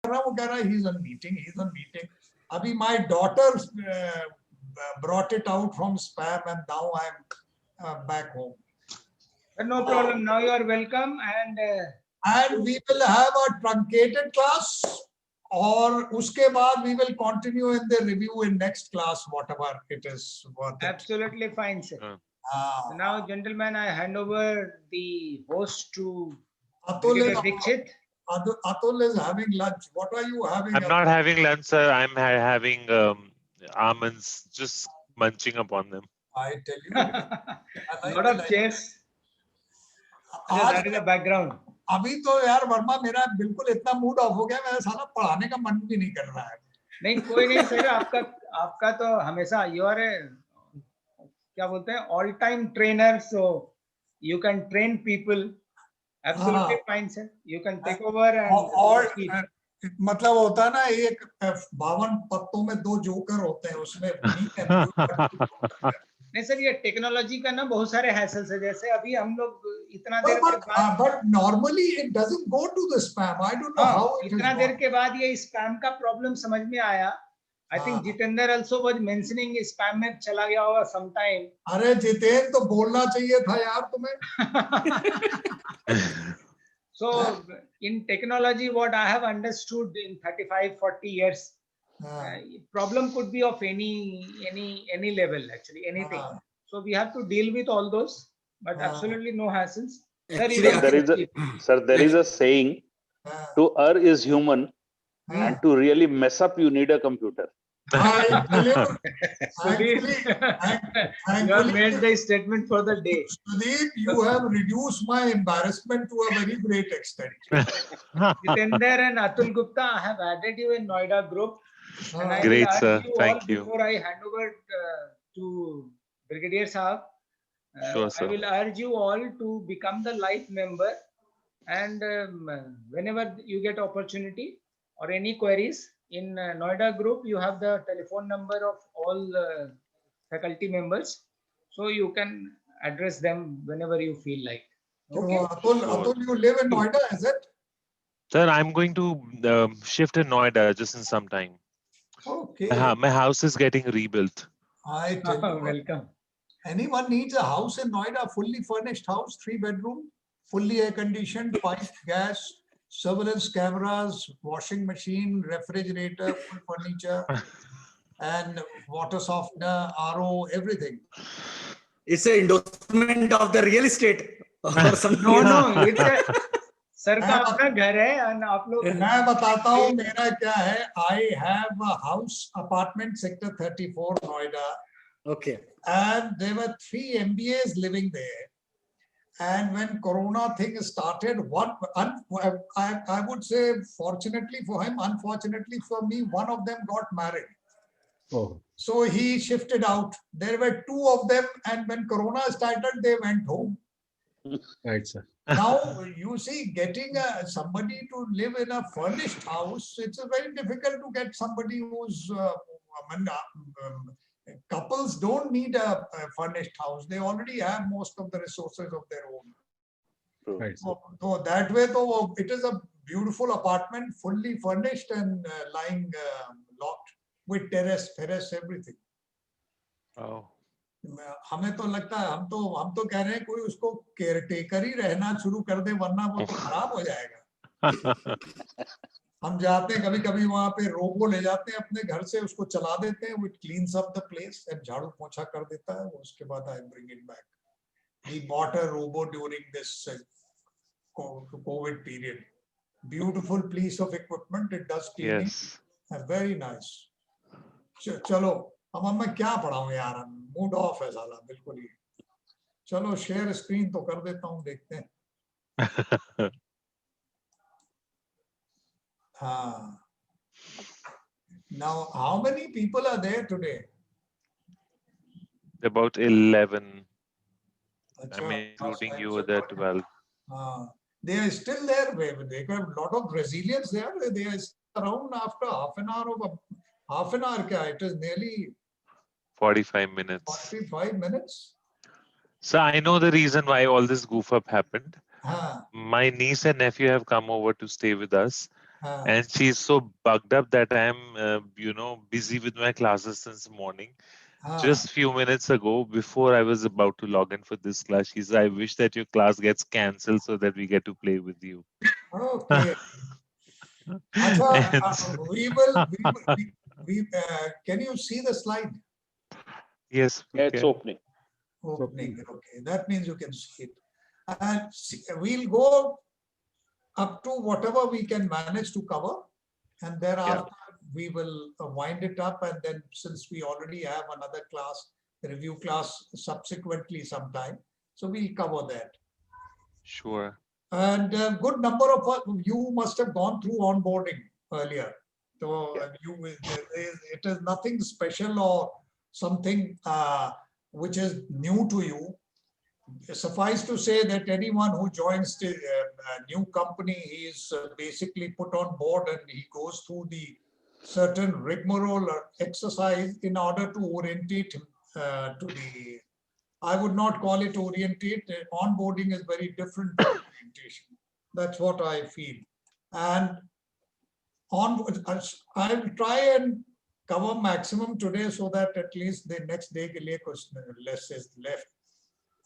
कर रहा हूँ, वो कह रहा है he's on meeting. अभी my daughter brought it out from spam and now I'm back home. No problem. Now you are welcome, And we will have a truncated class, or उसके बाद we will continue in the review in next class, whatever it is worth it. absolutely fine, sir. Ah. Now, gentlemen, I hand over the host to Atul Brigadier is, Dixit. Atul is having lunch. What are you having? I'm not having lunch, sir. I'm having almonds, just munching upon them. I tell you, I like Lot of chairs. आज That is the background. अभी तो यार वर्मा मेरा बिल्कुल इतना mood off हो गया, मेरा साला पढ़ाने का मन भी नहीं कर रहा है. नहीं कोई नहीं सर, आपका तो हमेशा you are a क्या बोलते हैं all time trainer, so you can train people. Absolutely fine, sir. You can take over and और मतलब होता है ना, एक 52 पत्तों में 2 जोकर होते हैं, उसमें नहीं सर, ये टेक्नोलॉजी का ना बहुत सारे हैसल्स है. जैसे अभी हम लोग इतना देर के बाद, but normally it doesn't go to the spam. I don't know how it इतना देर के बाद ये स्पैम का प्रॉब्लम समझ में आया. I think Jitendra also was mentioning spam में चला गया होगा sometime. अरे जितेंद्र तो बोलना चाहिए था यार तुम्हें. So in technology, what I have understood in 35-40 years, problem could be of any level, actually anything. So we have to deal with all those, but absolutely no hassles. Sir, there is a saying: to err is human, and to really mess up, you need a computer. Sudeep, you have made the statement for the day. Sudeep, you have reduced my embarrassment to a very great extent. Jitendra and Atul Gupta, I have added you in Noida group. And I Great, will sir. You Thank all, you. Before I hand over to Brigadier Saab, Sure, sir. I will urge you all to become the life member. And whenever you get opportunity or any queries, in Noida group, you have the telephone number of all faculty members. So you can address them whenever you feel like. Okay. Atul, you live in Noida, is it? Sir, I'm going to shift in Noida just in some time. Okay. My house is getting rebuilt. I tell you, welcome. Anyone needs a house in Noida, fully furnished house, 3-bedroom, fully air conditioned, piped gas, surveillance cameras, washing machine, refrigerator, full furniture, and water softener, RO, everything. It's an endorsement of the real estate or something. No, it's a sir का अपना घर है और आप लोग. मैं बताता हूँ मेरा क्या है. I have a house apartment sector 34 Noida. Okay. And there were 3 MBAs living there. And when Corona thing started, I would say, fortunately for him, unfortunately for me, one of them got married. Oh. So he shifted out. There were 2 of them, and when Corona started, they went home. Right, sir. Now, you see, getting somebody to live in a furnished house, it's very difficult to get somebody who's, couples don't need a furnished house. They already have most of the resources of their own. Right. So that way, though, it is a beautiful apartment, fully furnished and lying locked with terrace, everything. Oh. हमें तो लगता है हम तो कह रहे हैं कोई उसको केयरटेकर ही रहना शुरू कर दे, वरना वो तो खराब हो जाएगा. हम जाते हैं कभी-कभी वहां पे, रोबो ले जाते हैं अपने घर से, उसको चला देते हैं, it cleans up the place and झाड़ू पोंछा कर देता है. उसके बाद I bring it back. We bought a robo during this COVID period. Beautiful piece of equipment. It does cleaning. Yes. Very nice. चलो अब मैं क्या पढ़ाऊं यार, मूड ऑफ है साला बिल्कुल ही. चलो शेयर स्क्रीन तो कर देता हूं, देखते हैं. हाँ. Now, how many people are there today? About 11. Achha, I'm including you there 12. They are still there. They have a lot of Brazilians there. They are around after half an hour. It is nearly 45 minutes. 45 minutes. So I know the reason why all this goof up happened. हाँ. My niece and nephew have come over to stay with us. and she's so bugged up that I'm, busy with my classes since morning. Just few minutes ago, before I was about to log in for this class, she said, "I wish that your class gets cancelled so that we get to play with you." Okay. And Can you see the slide? yes, we Yeah, it's can. opening. Opening. Okay, that means you can see it. And we'll go up to whatever we can manage to cover, and thereafter we will wind it up. And then, since we already have another class, the review class, subsequently sometime, so we'll cover that. Sure. And a good number of you must have gone through onboarding earlier. So it is nothing special or something which is new to you. Suffice to say that anyone who joins the new company, he is basically put on board and he goes through the certain rigmarole or exercise in order to orientate him to the, I would not call it orientate. Onboarding is very different from orientation. That's what I feel. And I will try and cover maximum today so that at least the next day ke liye kuch less is left.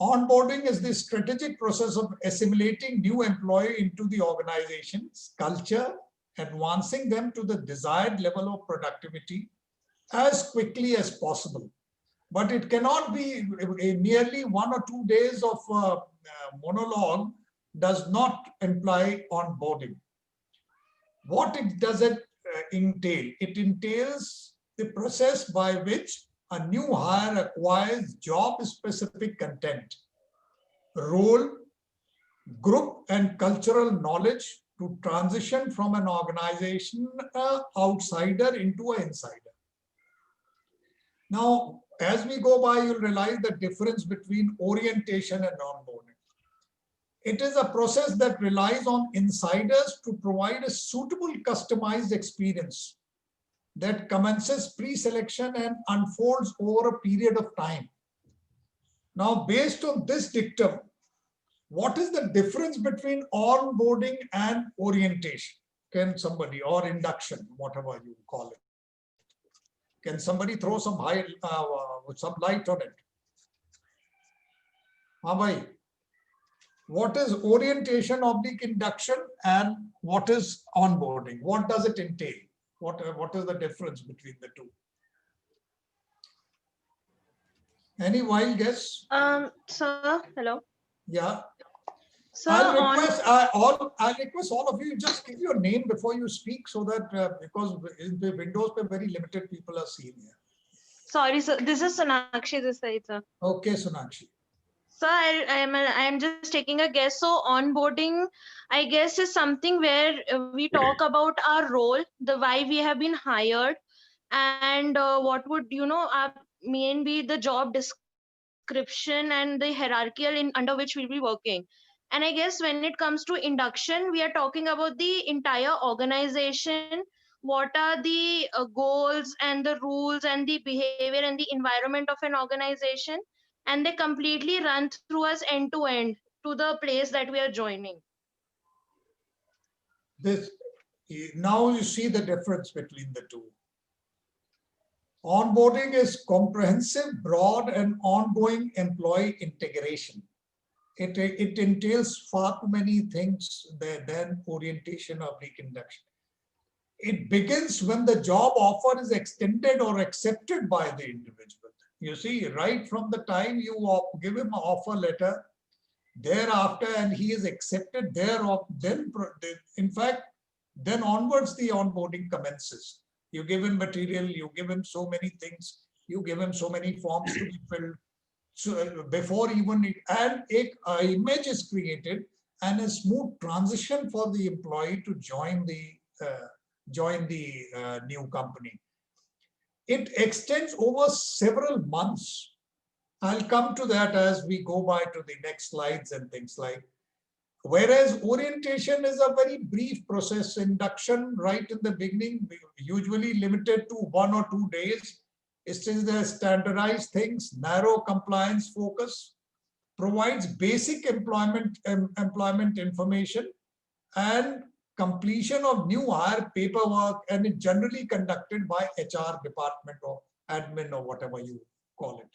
Onboarding is the strategic process of assimilating new employee into the organization's culture, advancing them to the desired level of productivity as quickly as possible. But it cannot be merely 1 or 2 days of monologue does not imply onboarding. What does it entail? It entails the process by which a new hire acquires job-specific content, role, group, and cultural knowledge to transition from an organization outsider into an insider. Now, as we go by, you'll realize the difference between orientation and onboarding. It is a process that relies on insiders to provide a suitable customized experience that commences pre-selection and unfolds over a period of time. Now, based on this dictum, what is the difference between onboarding and orientation? Can somebody, or induction, whatever you call it? Can somebody throw some light on it? Bhai, what is orientation oblique induction and what is onboarding? What does it entail? What is the difference between the two? Any wild guess? Sir, hello. Yeah. Sir, I'll request all of you, just give your name before you speak, so that because in the windows very limited people are seen here. Sorry, sir. This is Sonakshi this side, sir. Okay, Sonakshi. Sir, I am just taking a guess. So onboarding, I guess, is something where we talk about our role, the why we have been hired, and what would main be the job description and the hierarchical under which we'll be working. And I guess when it comes to induction, we are talking about the entire organization. What are the goals and the rules and the behavior and the environment of an organization? And they completely run through us end to end to the place that we are joining. Now you see the difference between the two. Onboarding is comprehensive, broad, and ongoing employee integration. It entails far too many things than orientation or induction. It begins when the job offer is extended or accepted by the individual. You see, right from the time you give him an offer letter, thereafter, and he is accepted thereof, then onwards the onboarding commences. You give him material, you give him so many things, you give him so many forms to be filled. So before even an image is created and a smooth transition for the employee to join the new company. It extends over several months. I'll come to that as we go by to the next slides and things like. Whereas orientation is a very brief process, induction right in the beginning, usually limited to 1 or 2 days. It is the standardized things, narrow compliance focus, provides basic employment information, and completion of new hire paperwork, and it's generally conducted by HR department or admin or whatever you call it.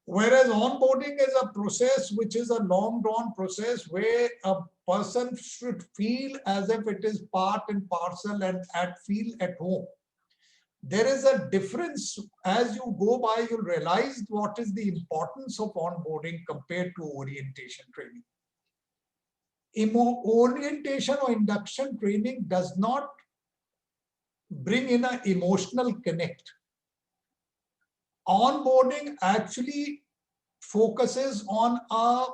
Whereas onboarding is a process which is a long drawn process where a person should feel as if it is part and parcel and feel at home. There is a difference. As you go by, you'll realize what is the importance of onboarding compared to orientation training. Orientation or induction training does not bring in an emotional connect. Onboarding actually focuses on a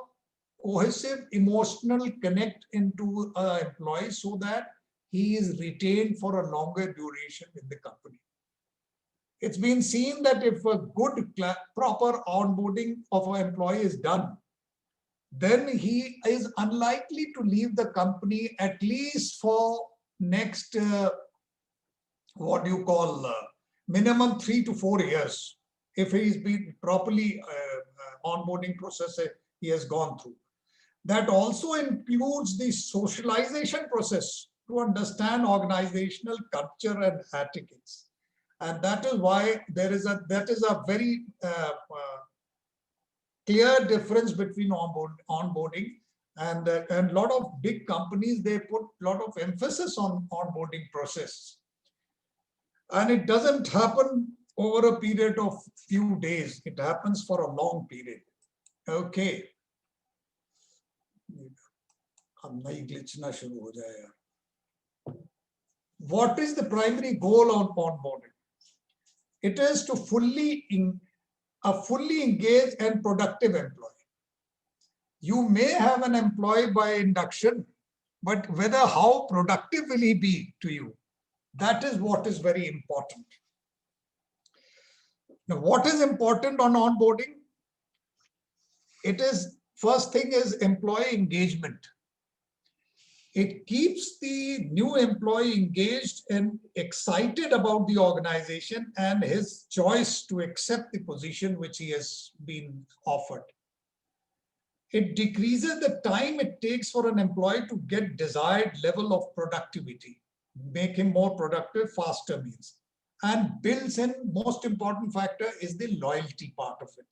cohesive emotional connect into an employee so that he is retained for a longer duration in the company. It's been seen that if a good, proper onboarding of an employee is done, then he is unlikely to leave the company at least for next, minimum 3 to 4 years, if he's been properly onboarding process he has gone through. That also includes the socialization process to understand organizational culture and etiquettes. And that is why that is a very clear difference between onboarding and a lot of big companies, they put a lot of emphasis on onboarding process. And it doesn't happen over a period of few days. It happens for a long period. Okay. What is the primary goal of onboarding? It is to fully engaged and productive employee. You may have an employee by induction, but whether how productive will he be to you? That is what is very important. Now, what is important on onboarding? It is, first thing is employee engagement. It keeps the new employee engaged and excited about the organization and his choice to accept the position which he has been offered. It decreases the time it takes for an employee to get desired level of productivity, make him more productive faster means, and builds in, most important factor is the loyalty part of it.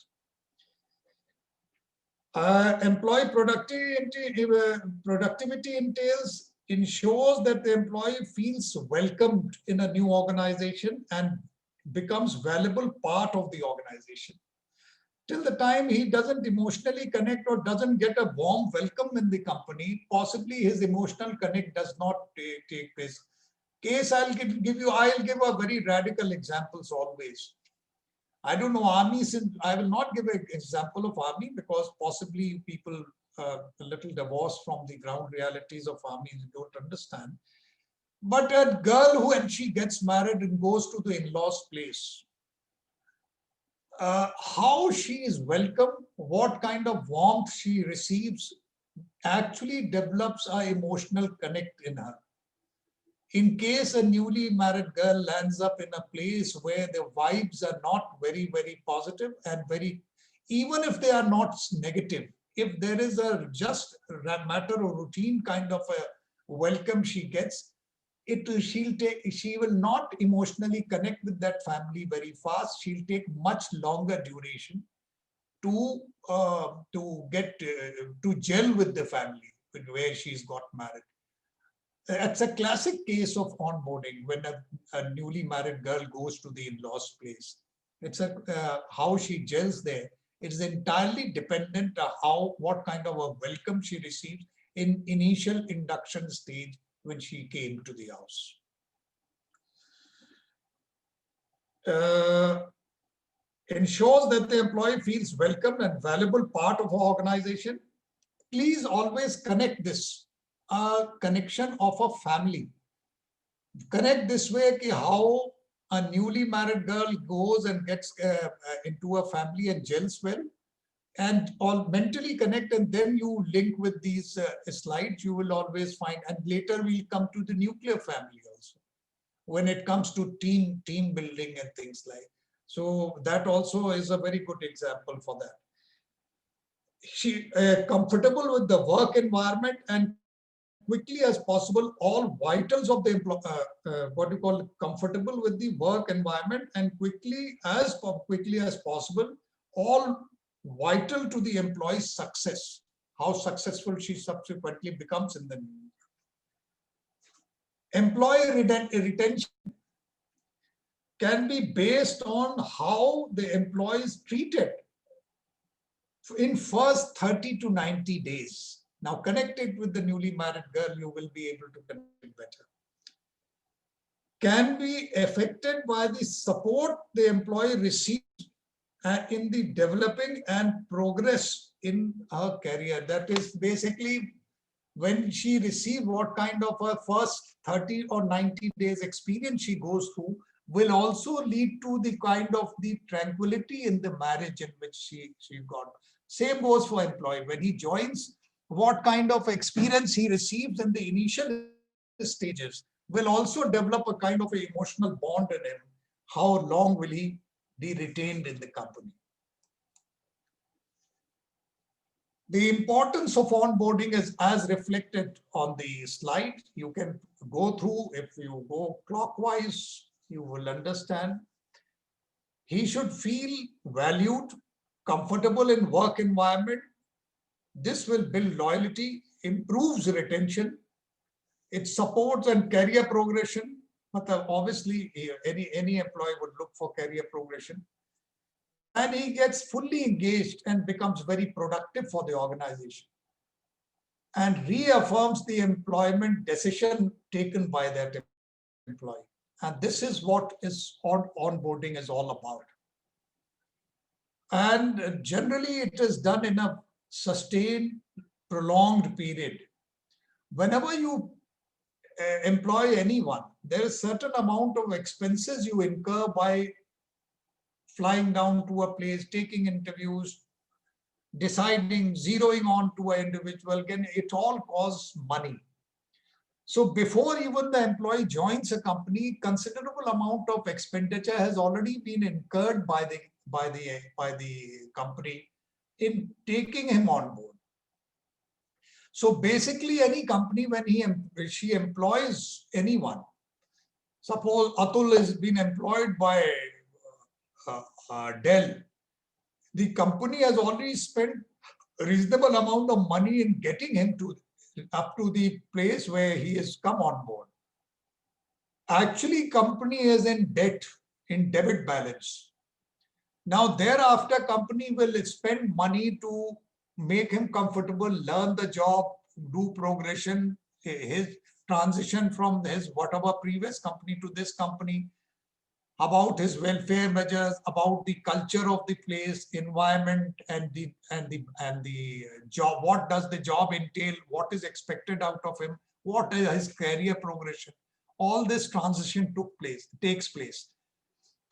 Employee productivity ensures that the employee feels welcomed in a new organization and becomes valuable part of the organization. Till the time he doesn't emotionally connect or doesn't get a warm welcome in the company, possibly his emotional connect does not take place. I'll give a very radical examples always. I don't know army, since I will not give an example of army because possibly people a little divorced from the ground realities of army don't understand. But a girl who, when she gets married and goes to the in-laws place, how she is welcomed, what kind of warmth she receives, actually develops an emotional connect in her. In case a newly married girl lands up in a place where the vibes are not very, very positive and very, even if they are not negative, if there is a just matter of routine kind of a welcome she gets, she will not emotionally connect with that family very fast. She'll take much longer duration to gel with the family where she's got married. It's a classic case of onboarding when a newly married girl goes to the in-laws place. It's how she gels there. It is entirely dependent on what kind of a welcome she receives in initial induction stage when she came to the house. Ensures that the employee feels welcome and valuable part of our organization. Please always connect this. A connection of a family. Connect this way ki how a newly married girl goes and gets into a family and gels well, and all mentally connect, and then you link with these slides, you will always find, and later we'll come to the nuclear family also, when it comes to team building and things like. So that also is a very good example for that. She comfortable with the work environment and quickly as possible all vitals of the what you call comfortable with the work environment, and quickly as possible all vital to the employee's success, how successful she subsequently becomes in the new year. Employee retention can be based on how the employee is treated in first 30 to 90 days. Now connect it with the newly married girl, you will be able to connect it better. Can be affected by the support the employee receives in the developing and progress in her career. That is basically when she receives what kind of a first 30 or 90 days experience she goes through will also lead to the kind of the tranquility in the marriage in which she got. Same goes for employee. When he joins, what kind of experience he receives in the initial stages will also develop a kind of an emotional bond in him. How long will he be retained in the company? The importance of onboarding is as reflected on the slide. You can go through, if you go clockwise, you will understand. He should feel valued, comfortable in work environment. This will build loyalty, improves retention. It supports and career progression. But obviously, any employee would look for career progression. And he gets fully engaged and becomes very productive for the organization. And reaffirms the employment decision taken by that employee. And this is what onboarding is all about. And generally, it is done in a sustained, prolonged period. Whenever you employ anyone, there is a certain amount of expenses you incur by flying down to a place, taking interviews, deciding, zeroing on to an individual. Again, it all costs money. So before even the employee joins a company, considerable amount of expenditure has already been incurred by the company in taking him on board. So basically, any company, when she employs anyone, suppose Atul has been employed by Dell, the company has already spent a reasonable amount of money in getting him up to the place where he has come on board. Actually, company is in debt, in debit balance. Now, thereafter, company will spend money to make him comfortable, learn the job, do progression, his transition from his whatever previous company to this company, about his welfare measures, about the culture of the place, environment, and the job. What does the job entail? What is expected out of him? What is his career progression? All this transition takes place.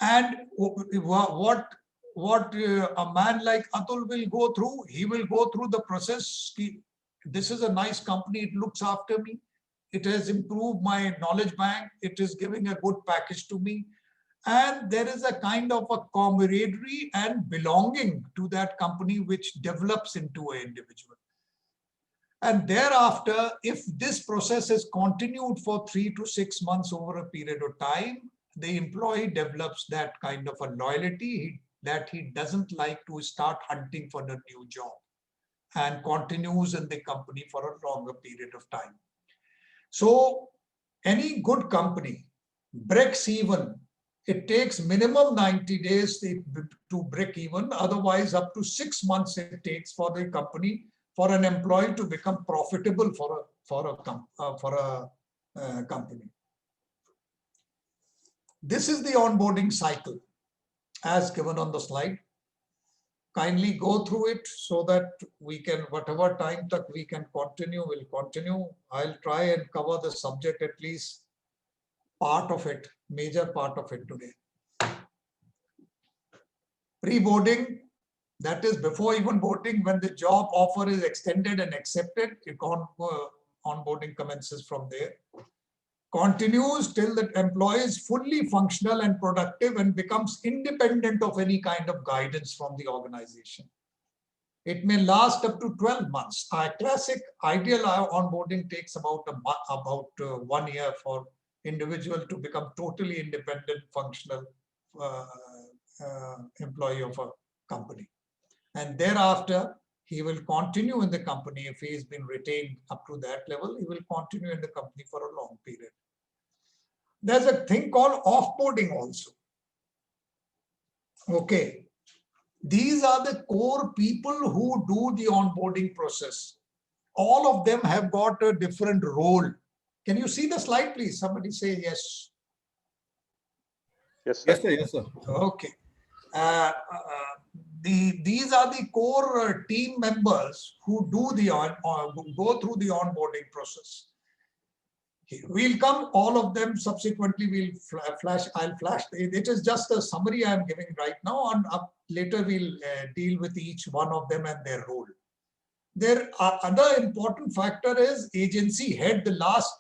And what a man like Atul will go through, he will go through the process. This is a nice company, it looks after me, it has improved my knowledge bank, it is giving a good package to me, and there is a kind of a camaraderie and belonging to that company which develops into an individual. And thereafter, if this process is continued for 3 to 6 months over a period of time, the employee develops that kind of a loyalty that he doesn't like to start hunting for a new job, and continues in the company for a longer period of time. So any good company breaks even. It takes minimum 90 days to break even. Otherwise, up to 6 months it takes for the company, for an employee to become profitable for a company. This is the onboarding cycle as given on the slide. Kindly go through it so that we can, whatever time that we can continue, we'll continue. I'll try and cover the subject, at least part of it, major part of it today. Pre-boarding, that is before even boarding, when the job offer is extended and accepted, onboarding commences from there. Continues till the employee is fully functional and productive and becomes independent of any kind of guidance from the organization. It may last up to 12 months. A classic ideal onboarding takes about 1 year for individual to become totally independent, functional employee of a company. And thereafter, he will continue in the company. If he has been retained up to that level, he will continue in the company for a long period. There's a thing called offboarding also. Okay. These are the core people who do the onboarding process. All of them have got a different role. Can you see the slide, please? Somebody say yes. Yes, sir. Yes, sir. Yes, sir. Okay. These are the core team members who do the go through the onboarding process. We'll come, all of them subsequently. We'll flash. I'll flash. It is just a summary I'm giving right now, and later we'll deal with each one of them and their role. There are other important factor is agency head, the last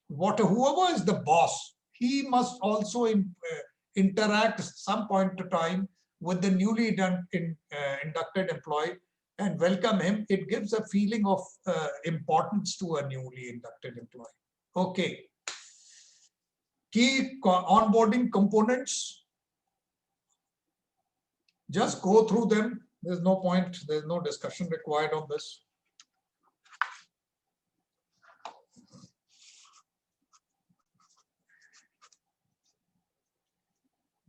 whoever is the boss, he must also interact some point of time with the newly inducted employee and welcome him. It gives a feeling of importance to a newly inducted employee. Okay. Key onboarding components. Just go through them. There's no point. There's no discussion required on this.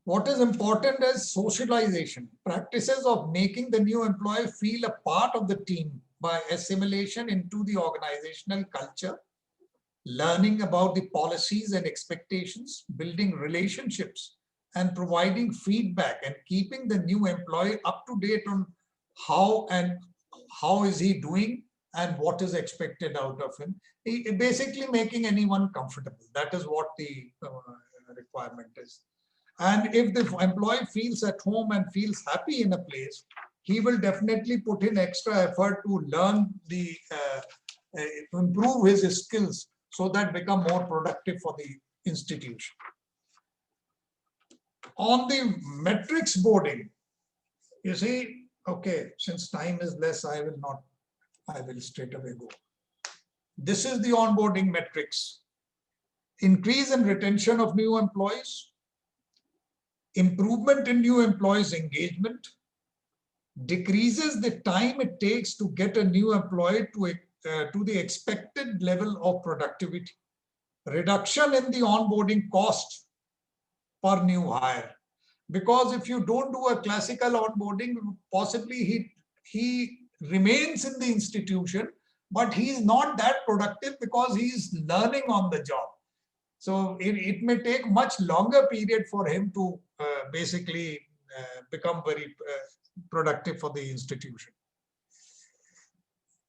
What is important is socialization. Practices of making the new employee feel a part of the team by assimilation into the organizational culture, learning about the policies and expectations, building relationships, and providing feedback and keeping the new employee up to date on how is he doing and what is expected out of him. Basically making anyone comfortable. That is what the requirement is. And if the employee feels at home and feels happy in a place, he will definitely put in extra effort to learn the, improve his skills so that become more productive for the institution. On the metrics boarding, you see, okay, since time is less, I will straight away go. This is the onboarding metrics. Increase in retention of new employees, improvement in new employees' engagement, decreases the time it takes to get a new employee to the expected level of productivity, reduction in the onboarding cost per new hire. Because if you don't do a classical onboarding, possibly he remains in the institution, but he is not that productive because he is learning on the job. So it may take much longer period for him to basically become very productive for the institution.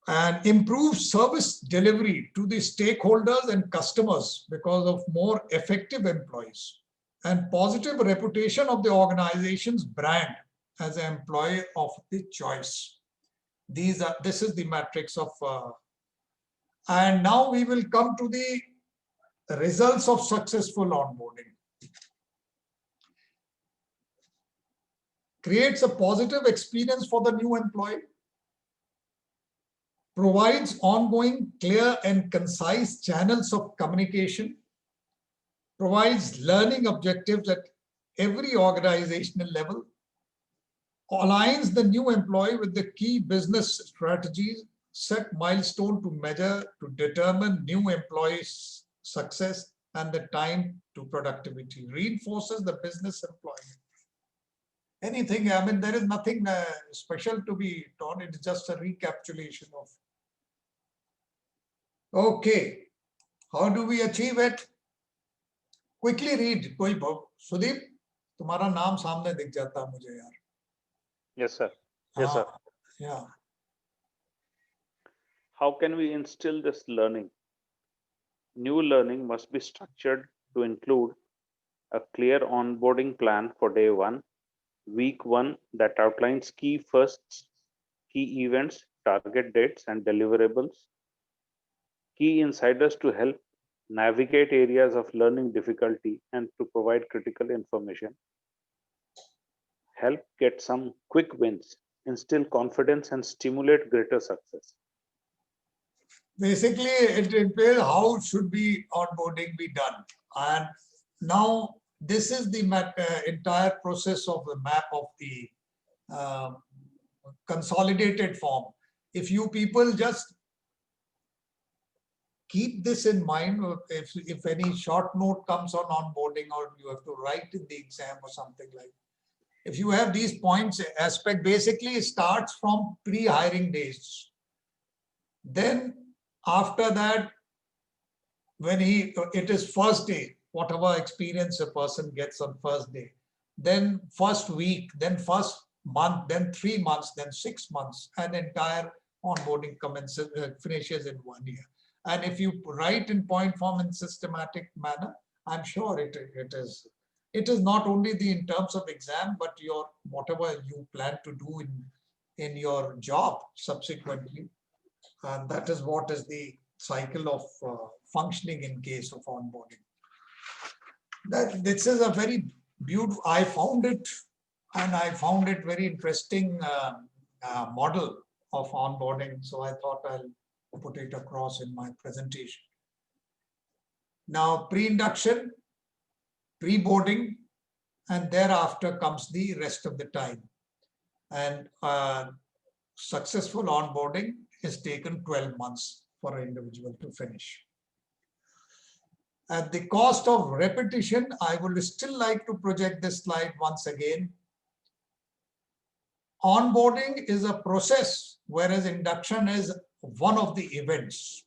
And improve service delivery to the stakeholders and customers because of more effective employees, and positive reputation of the organization's brand as an employer of the choice. This is the matrix of, and now we will come to the results of successful onboarding. Creates a positive experience for the new employee, provides ongoing, clear and concise channels of communication, provides learning objectives at every organizational level, aligns the new employee with the key business strategies, set milestone to measure to determine new employees' success and the time to productivity, reinforces the business employment. Anything, I mean, there is nothing special to be taught. It is just a recapitulation of. Okay, how do we achieve it? Quickly read. कोई सुदीप, तुम्हारा नाम सामने दिख जाता मुझे यार. Yes, sir. Yes, sir. Yeah. How can we instill this learning? New learning must be structured to include a clear onboarding plan for day one, week one that outlines key firsts, key events, target dates, and deliverables, key insiders to help navigate areas of learning difficulty and to provide critical information, help get some quick wins instill confidence, and stimulate greater success? Basically, it entails how should be onboarding be done. And now this is the entire process of the map of the consolidated form. If you people just keep this in mind, if any short note comes on onboarding or you have to write in the exam or something like that, if you have these points aspect, basically it starts from pre-hiring days. Then after that, when it is first day, whatever experience a person gets on first day, then first week, then first month, then 3 months, then 6 months, and entire onboarding commences, finishes in 1 year. And if you write in point form in systematic manner, I'm sure it is not only in terms of exam, but your whatever you plan to do in your job subsequently. And that is what is the cycle of functioning in case of onboarding. This is a very beautiful, I found it very interesting model of onboarding. So I thought I'll put it across in my presentation. Now, pre-induction, pre-boarding, and thereafter comes the rest of the time. And successful onboarding is taken 12 months for an individual to finish. At the cost of repetition, I would still like to project this slide once again. Onboarding is a process, whereas induction is one of the events.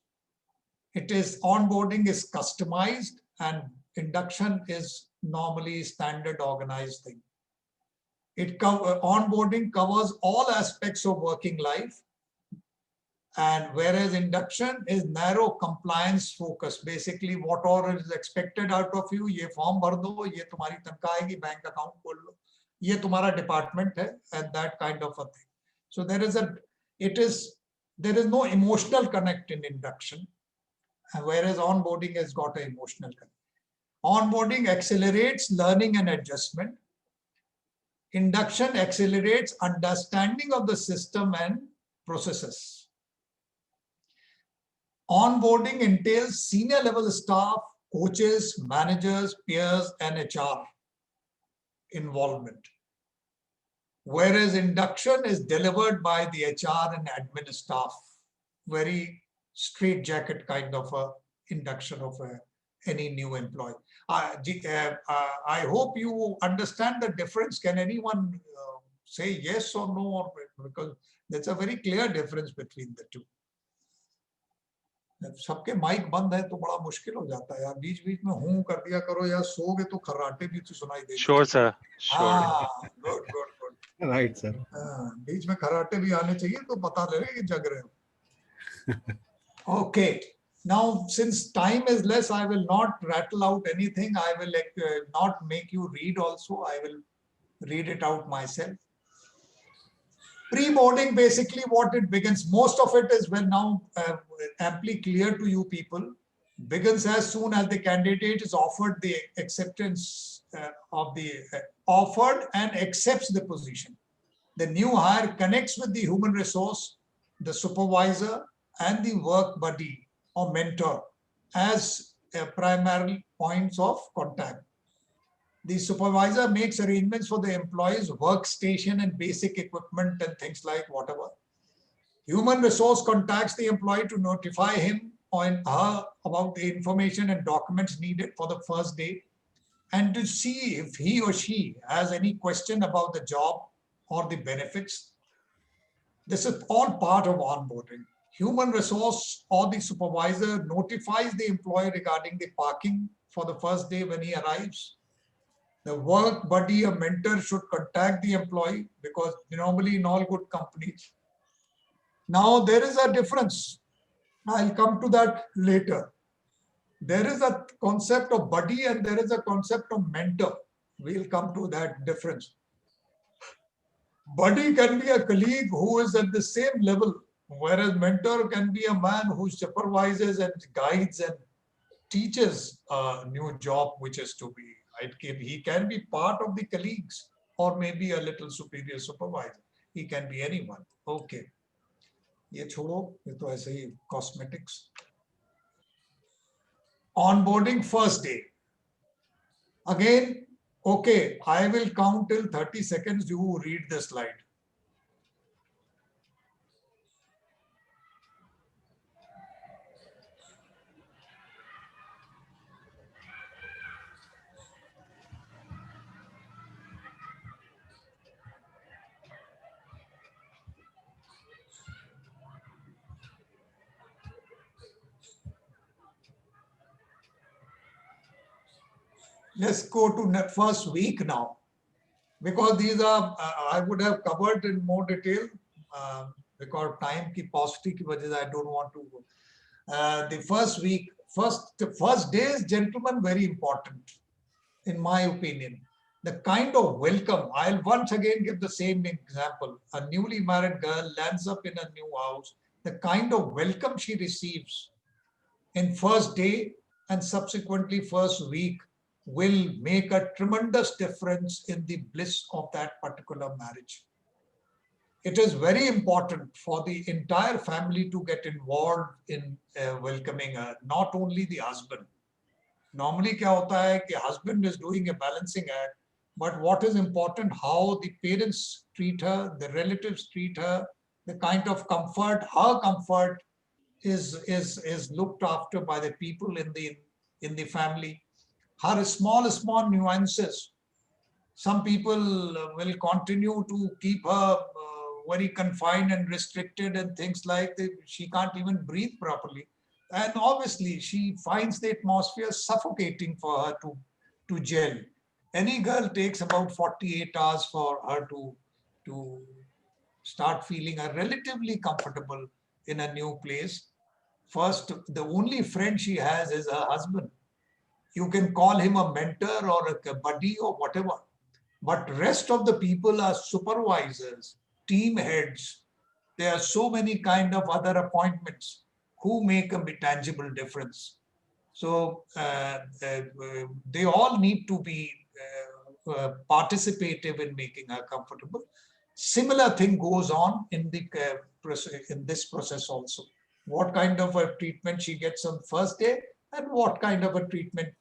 Onboarding is customized and induction is normally standard organized thing. Onboarding covers all aspects of working life, and whereas induction is narrow compliance focus. Basically, what all is expected out of you, ye form bhar do, ye tumhari tankhah aayegi, bank account khol lo, ye tumhara department hai, and that kind of a thing. So there is no emotional connect in induction, whereas onboarding has got an emotional connect. Onboarding accelerates learning and adjustment. Induction accelerates understanding of the system and processes. Onboarding entails senior level staff, coaches, managers, peers, and HR involvement. Whereas induction is delivered by the HR and admin staff. Very straitjacket kind of a induction of any new employee. I hope you understand the difference. Can anyone say yes or no? Because there's a very clear difference between the two. सबके mic बंद है तो बड़ा मुश्किल हो जाता है यार, बीच बीच में हूं कर दिया करो या सोगे तो खर्राटे भी तो सुनाई देंगे. Sure, sir. Sure. Good. Right, sir. बीच में खर्राटे भी आने चाहिए तो पता लगे कि जग रहे हो. Okay. Now, since time is less, I will not rattle out anything. I will not make you read also. I will read it out myself. Pre-boarding, basically what it begins, most of it is now amply clear to you people, begins as soon as the candidate is offered the acceptance offered and accepts the position. The new hire connects with the human resource, the supervisor, and the work buddy or mentor as primary points of contact. The supervisor makes arrangements for the employee's workstation and basic equipment and things like whatever. Human resource contacts the employee to notify him or her about the information and documents needed for the first day and to see if he or she has any question about the job or the benefits. This is all part of onboarding. Human resource or the supervisor notifies the employee regarding the parking for the first day when he arrives. The work buddy or mentor should contact the employee because normally in all good companies. Now there is a difference. I'll come to that later. There is a concept of buddy and there is a concept of mentor. We'll come to that difference. Buddy can be a colleague who is at the same level, whereas mentor can be a man who supervises and guides and teaches a new job which is to be. He can be part of the colleagues or maybe a little superior supervisor. He can be anyone. Okay. ये छोड़ो, ये तो ऐसे ही cosmetics. Onboarding first day. Again, okay, I will count till 30 seconds. You read the slide. Let's go to first week now, because these are I would have covered in more detail because time ki paucity ki wajah se I don't want to. The first week, first days, gentlemen, very important, in my opinion. The kind of welcome. I'll once again give the same example. A newly married girl lands up in a new house. The kind of welcome she receives in first day and subsequently first week will make a tremendous difference in the bliss of that particular marriage. It is very important for the entire family to get involved in welcoming her, not only the husband. Normally क्या होता है कि husband is doing a balancing act, but what is important, how the parents treat her, the relatives treat her, the kind of comfort, her comfort is looked after by the people in the family. Her small nuances. Some people will continue to keep her very confined and restricted and things like that. She can't even breathe properly. And obviously she finds the atmosphere suffocating for her to gel. Any girl takes about 48 hours for her to start feeling relatively comfortable in a new place. First, the only friend she has is her husband. You can call him a mentor or a buddy or whatever, but rest of the people are supervisors, team heads. There are so many kind of other appointments who make a tangible difference. So they all need to be participative in making her comfortable. Similar thing goes on in this process also. What kind of a treatment she gets on first day and what kind of a treatment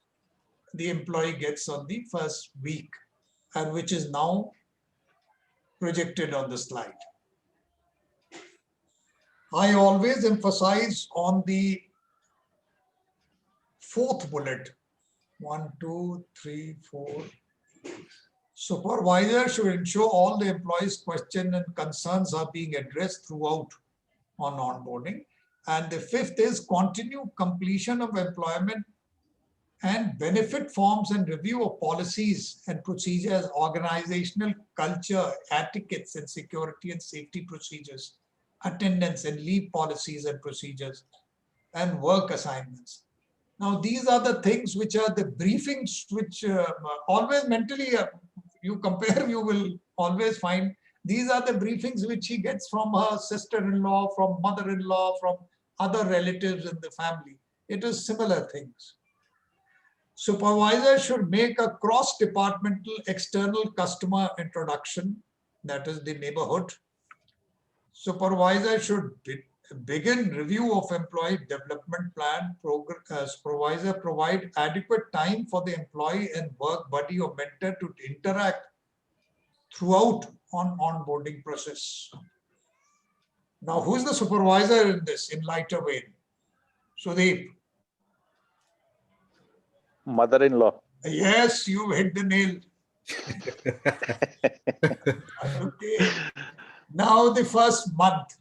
the employee gets on the first week, and which is now projected on the slide. I always emphasize on the fourth bullet. 1, 2, 3, 4. Supervisor should ensure all the employees' questions and concerns are being addressed throughout on onboarding. And the fifth is continue completion of employment and benefit forms and review of policies and procedures, organizational culture, etiquettes and security and safety procedures, attendance and leave policies and procedures, and work assignments. Now, these are the things which are the briefings which always mentally you compare, you will always find these are the briefings which he gets from her sister-in-law, from mother-in-law, from other relatives in the family. It is similar things. Supervisor should make a cross-departmental external customer introduction, that is the neighborhood. Supervisor should begin review of employee development plan. Supervisor provide adequate time for the employee and work buddy or mentor to interact throughout on onboarding process. Now, who is the supervisor in this in lighter vein? Sudeep. Mother-in-law. Yes, you hit the nail. Okay. Now the first month.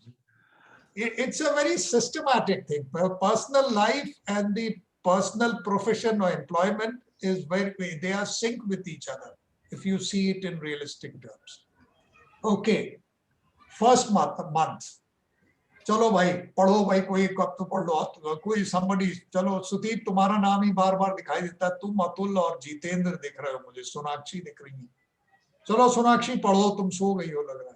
It's a very systematic thing. Personal life and the personal profession or employment is they are synced with each other, if you see it in realistic terms. Okay. First month. चलो भाई पढ़ो भाई, कोई कब तो पढ़ लो, कोई somebody, चलो सुदीप तुम्हारा नाम ही बार बार दिखाई देता है, तुम अतुल और जितेंद्र दिख रहे हो मुझे, सोनाक्षी दिख रही है, चलो सोनाक्षी पढ़ो, तुम सो गई हो लग रहा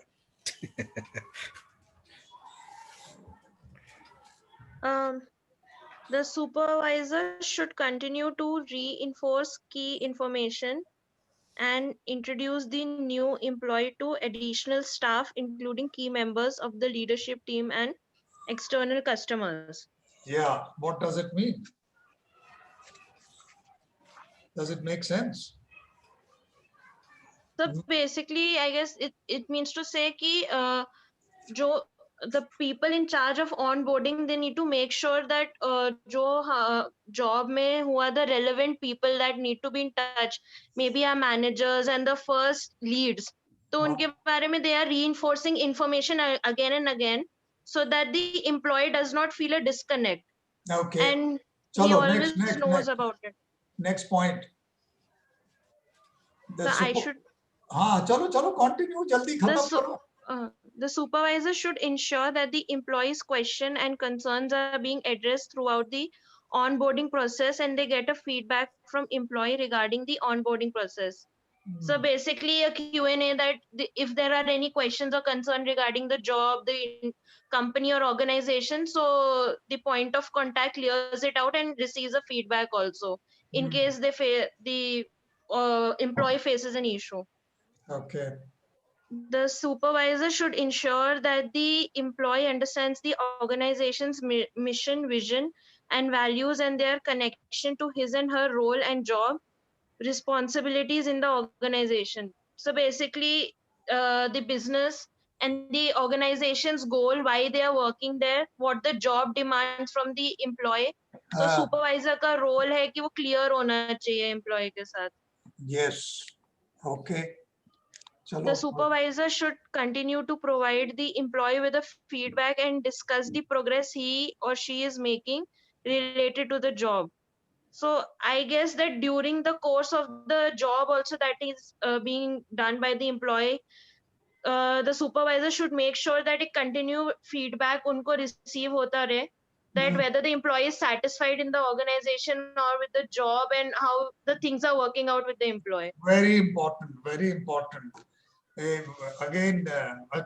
है. The supervisor should continue to reinforce key information and introduce the new employee to additional staff, including key members of the leadership team and external customers. Yeah, what does it mean? Does it make sense? So basically, I guess it means to say ki the people in charge of onboarding, they need to make sure that job mein who are the relevant people that need to be in touch, maybe our managers and the first leads, तो उनके बारे में they are reinforcing information again and again, so that the employee does not feel a disconnect, Okay. and he Chalo, always knows next. about it. Next point. So I should हाँ चलो चलो continue जल्दी खत्म so- करो. The supervisor should ensure that the employee's question and concerns are being addressed throughout the onboarding process, and they get a feedback from employee regarding the onboarding process. So basically a Q&A that if there are any questions or concern regarding the job, the company or organization, so the point of contact clears it out and receives a feedback also in case the employee faces an issue. Okay. The supervisor should ensure that the employee understands the organization's mission, vision, and values, and their connection to his and her role and job responsibilities in the organization. So basically, the business and the organization's goal, why they are working there, what the job demands from the employee. So supervisor का role है कि वो clear होना चाहिए employee के साथ. Yes. Okay. The supervisor should continue to provide the employee with a feedback and discuss the progress he or she is making related to the job. So I guess that during the course of the job also that is being done by the employee, the supervisor should make sure that a continue feedback unko receive hota rahe, that whether the employee is satisfied in the organization or with the job, and how the things are working out with the employee. Very important, very important. Again,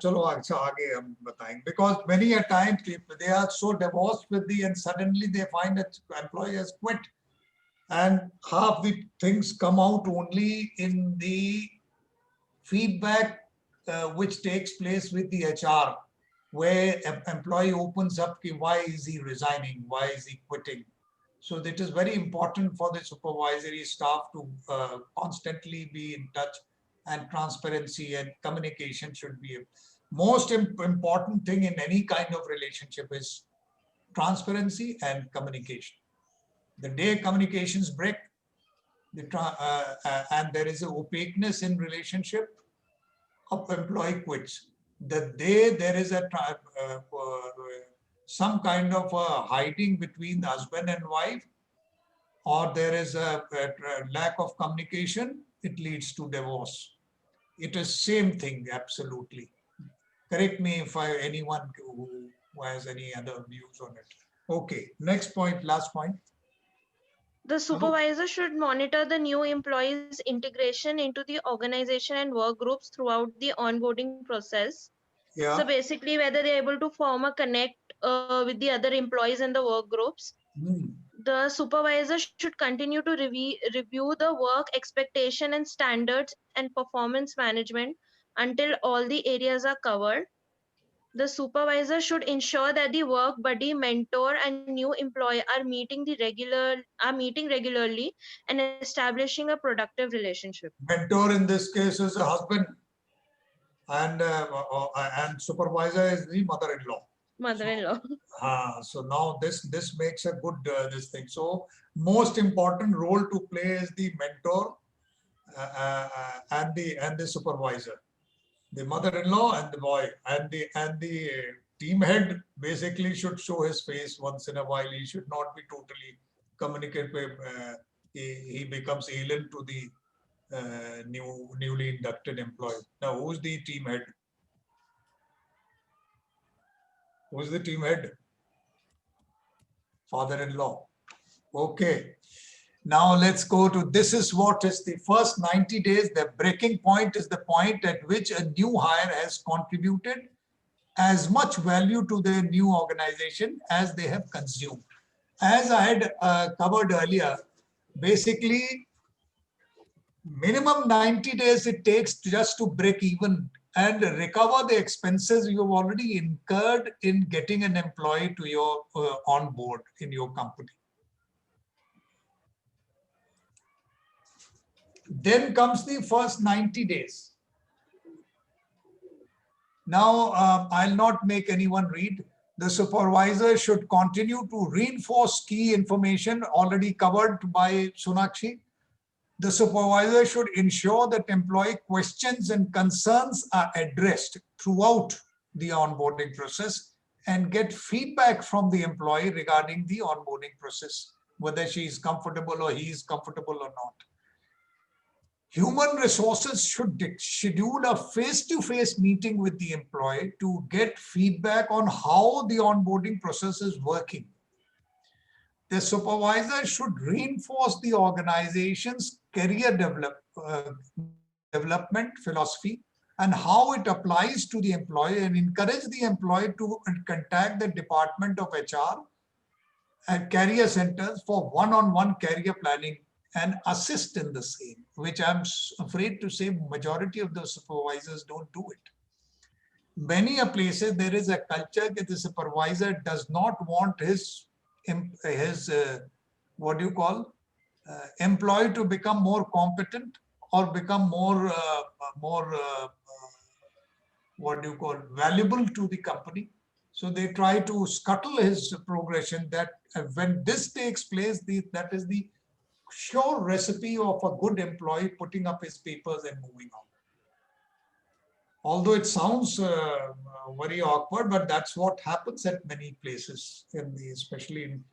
चलो अच्छा आगे हम बताएंगे, because many a time people, they are so divorced with and suddenly they find that employee has quit, and half the things come out only in the feedback which takes place with the HR, where an employee opens up why is he resigning, why is he quitting. So it is very important for the supervisory staff to constantly be in touch, and transparency and communication should be a most important thing in any kind of relationship is transparency and communication. The day communications break, and there is an opaqueness in relationship, of employee quits. The day there is a some kind of hiding between the husband and wife, or there is a lack of communication, it leads to divorce. It is same thing, absolutely. Correct me if anyone who has any other views on it. Okay, next point, last point. The supervisor should monitor the new employees' integration into the organization and work groups throughout the onboarding process. Yeah. So basically, whether they're able to form a connect with the other employees in the work groups. The supervisor should continue to review the work expectation and standards and performance management until all the areas are covered. The supervisor should ensure that the work buddy, mentor, and new employee are meeting regularly and establishing a productive relationship. Mentor in this case is a husband, and supervisor is the mother-in-law. Mother-in-law. So now this makes a good this thing. So most important role to play is the mentor and the supervisor, the mother-in-law and the boy, and the team head basically should show his face once in a while. He should not be totally communicative. He becomes alien to the newly inducted employee. Now, who's the team head? Who's the team head? Father-in-law. Okay. Now let's go to, this is what is the first 90 days. The breaking point is the point at which a new hire has contributed as much value to the new organization as they have consumed. As I had covered earlier, basically Minimum 90 days it takes just to break even and recover the expenses you've already incurred in getting an employee to your on board in your company. Then comes the first 90 days. Now, I'll not make anyone read. The supervisor should continue to reinforce key information already covered by Sonakshi. The supervisor should ensure that employee questions and concerns are addressed throughout the onboarding process and get feedback from the employee regarding the onboarding process, whether she is comfortable or he is comfortable or not. Human resources should schedule a face-to-face meeting with the employee to get feedback on how the onboarding process is working. The supervisor should reinforce the organization's career development philosophy and how it applies to the employee, and encourage the employee to contact the Department of HR and career centers for one-on-one career planning and assist in the same, which I'm afraid to say majority of the supervisors don't do it. Many a places there is a culture that the supervisor does not want his what do you call employee to become more competent or become more what do you call valuable to the company. So they try to scuttle his progression. That when this takes place, that is the sure recipe of a good employee putting up his papers and moving on. Although it sounds very awkward, but that's what happens at many places, especially in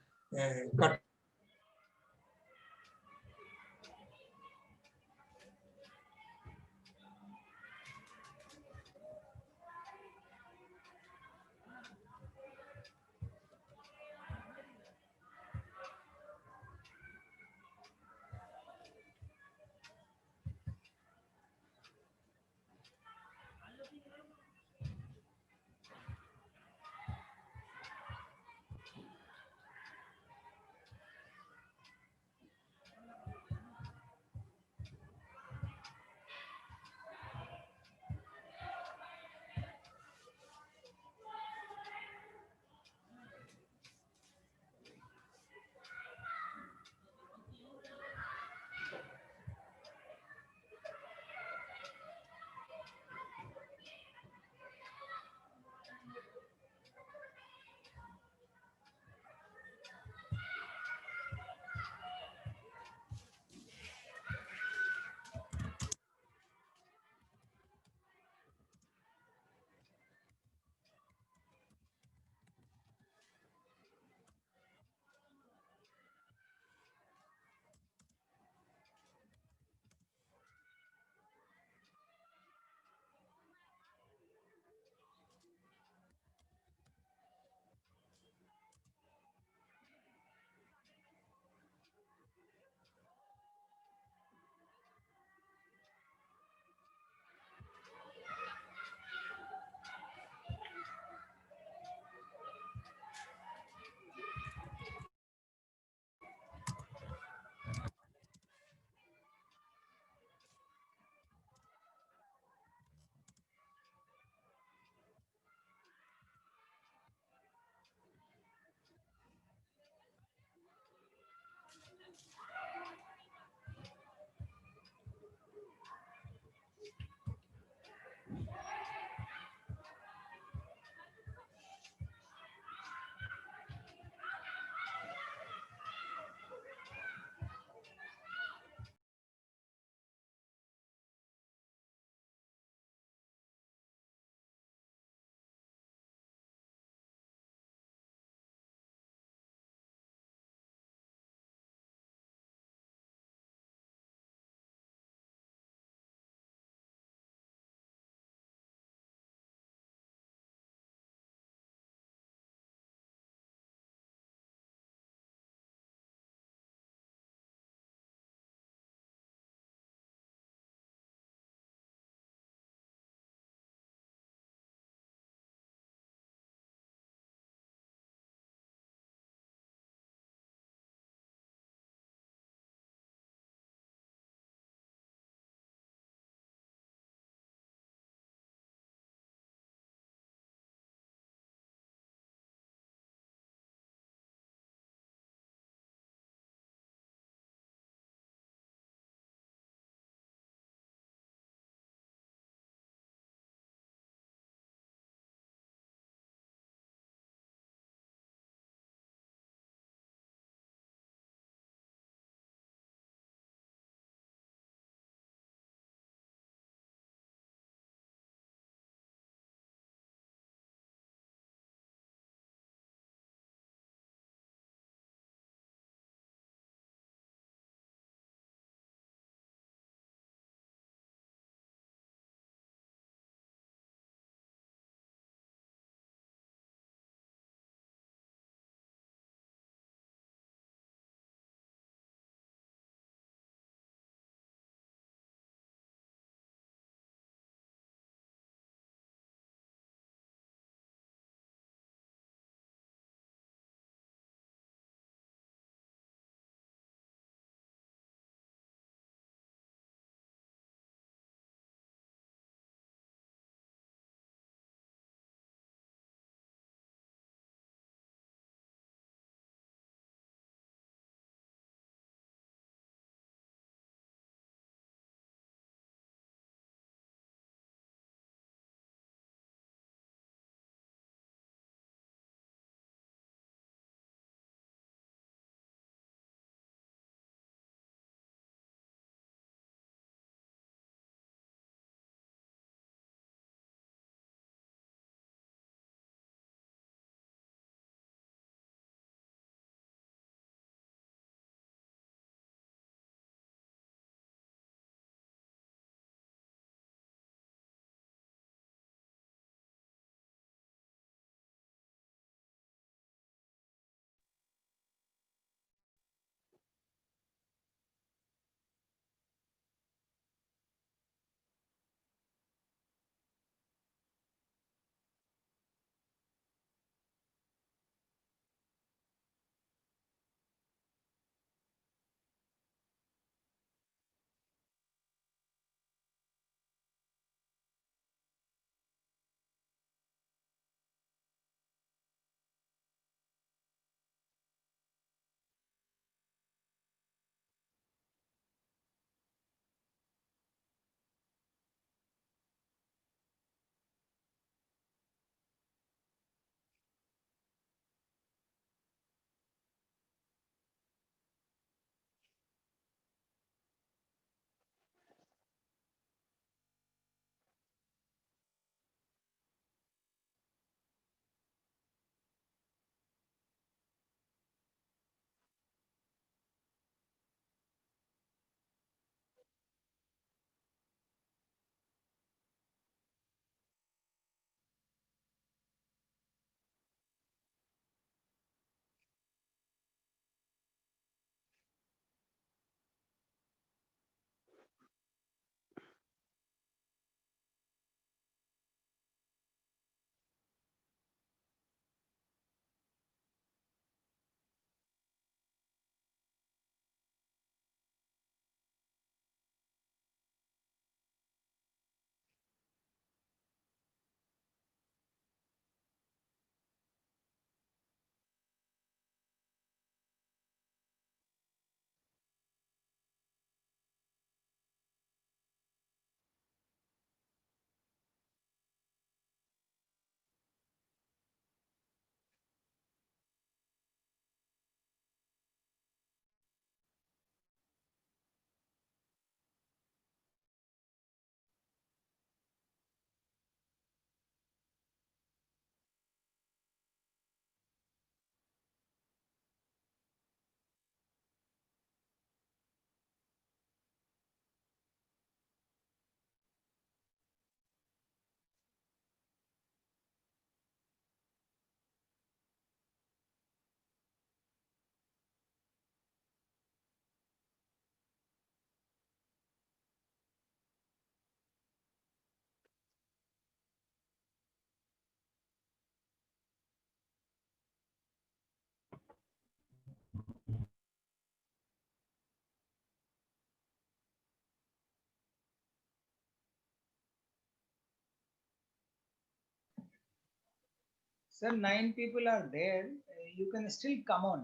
Sir, 9 people are there. You can still come on.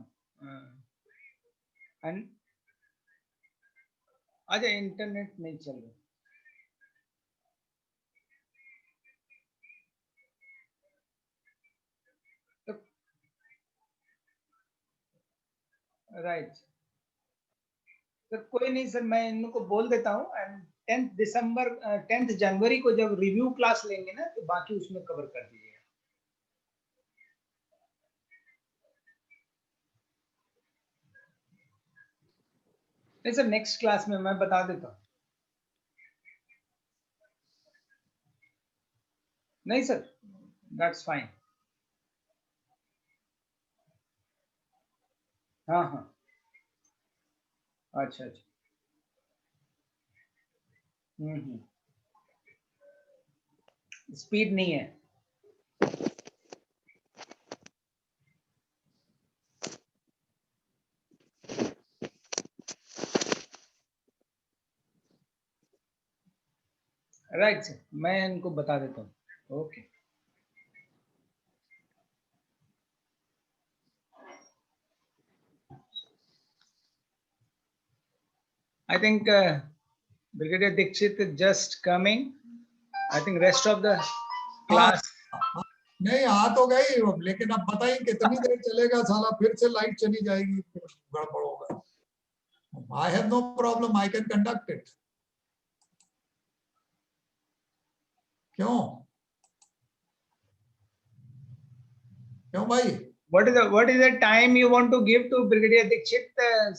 And अच्छा internet नहीं चल रहा. Right sir, कोई नहीं sir, मैं इनको बोल देता हूँ. एंड 10th जनवरी को जब रिव्यू क्लास लेंगे ना, तो बाकी उसमें कवर कर दीजिएगा. नहीं सर, नेक्स्ट क्लास में मैं बता देता हूँ. नहीं सर, दैट्स फाइन. हाँ हाँ, अच्छा अच्छा. स्पीड नहीं है. राइट सर, मैं इनको बता देता हूँ. Okay. I think Brigadier Dixit is just coming. I think rest of the class. नहीं आ तो गई, लेकिन अब बताइए कितनी देर चलेगा साला, फिर से लाइट चली जाएगी, गड़बड़ होगा. I have no problem, I can conduct it. क्यों क्यों भाई? What is the time you want to give to Brigadier Dixit?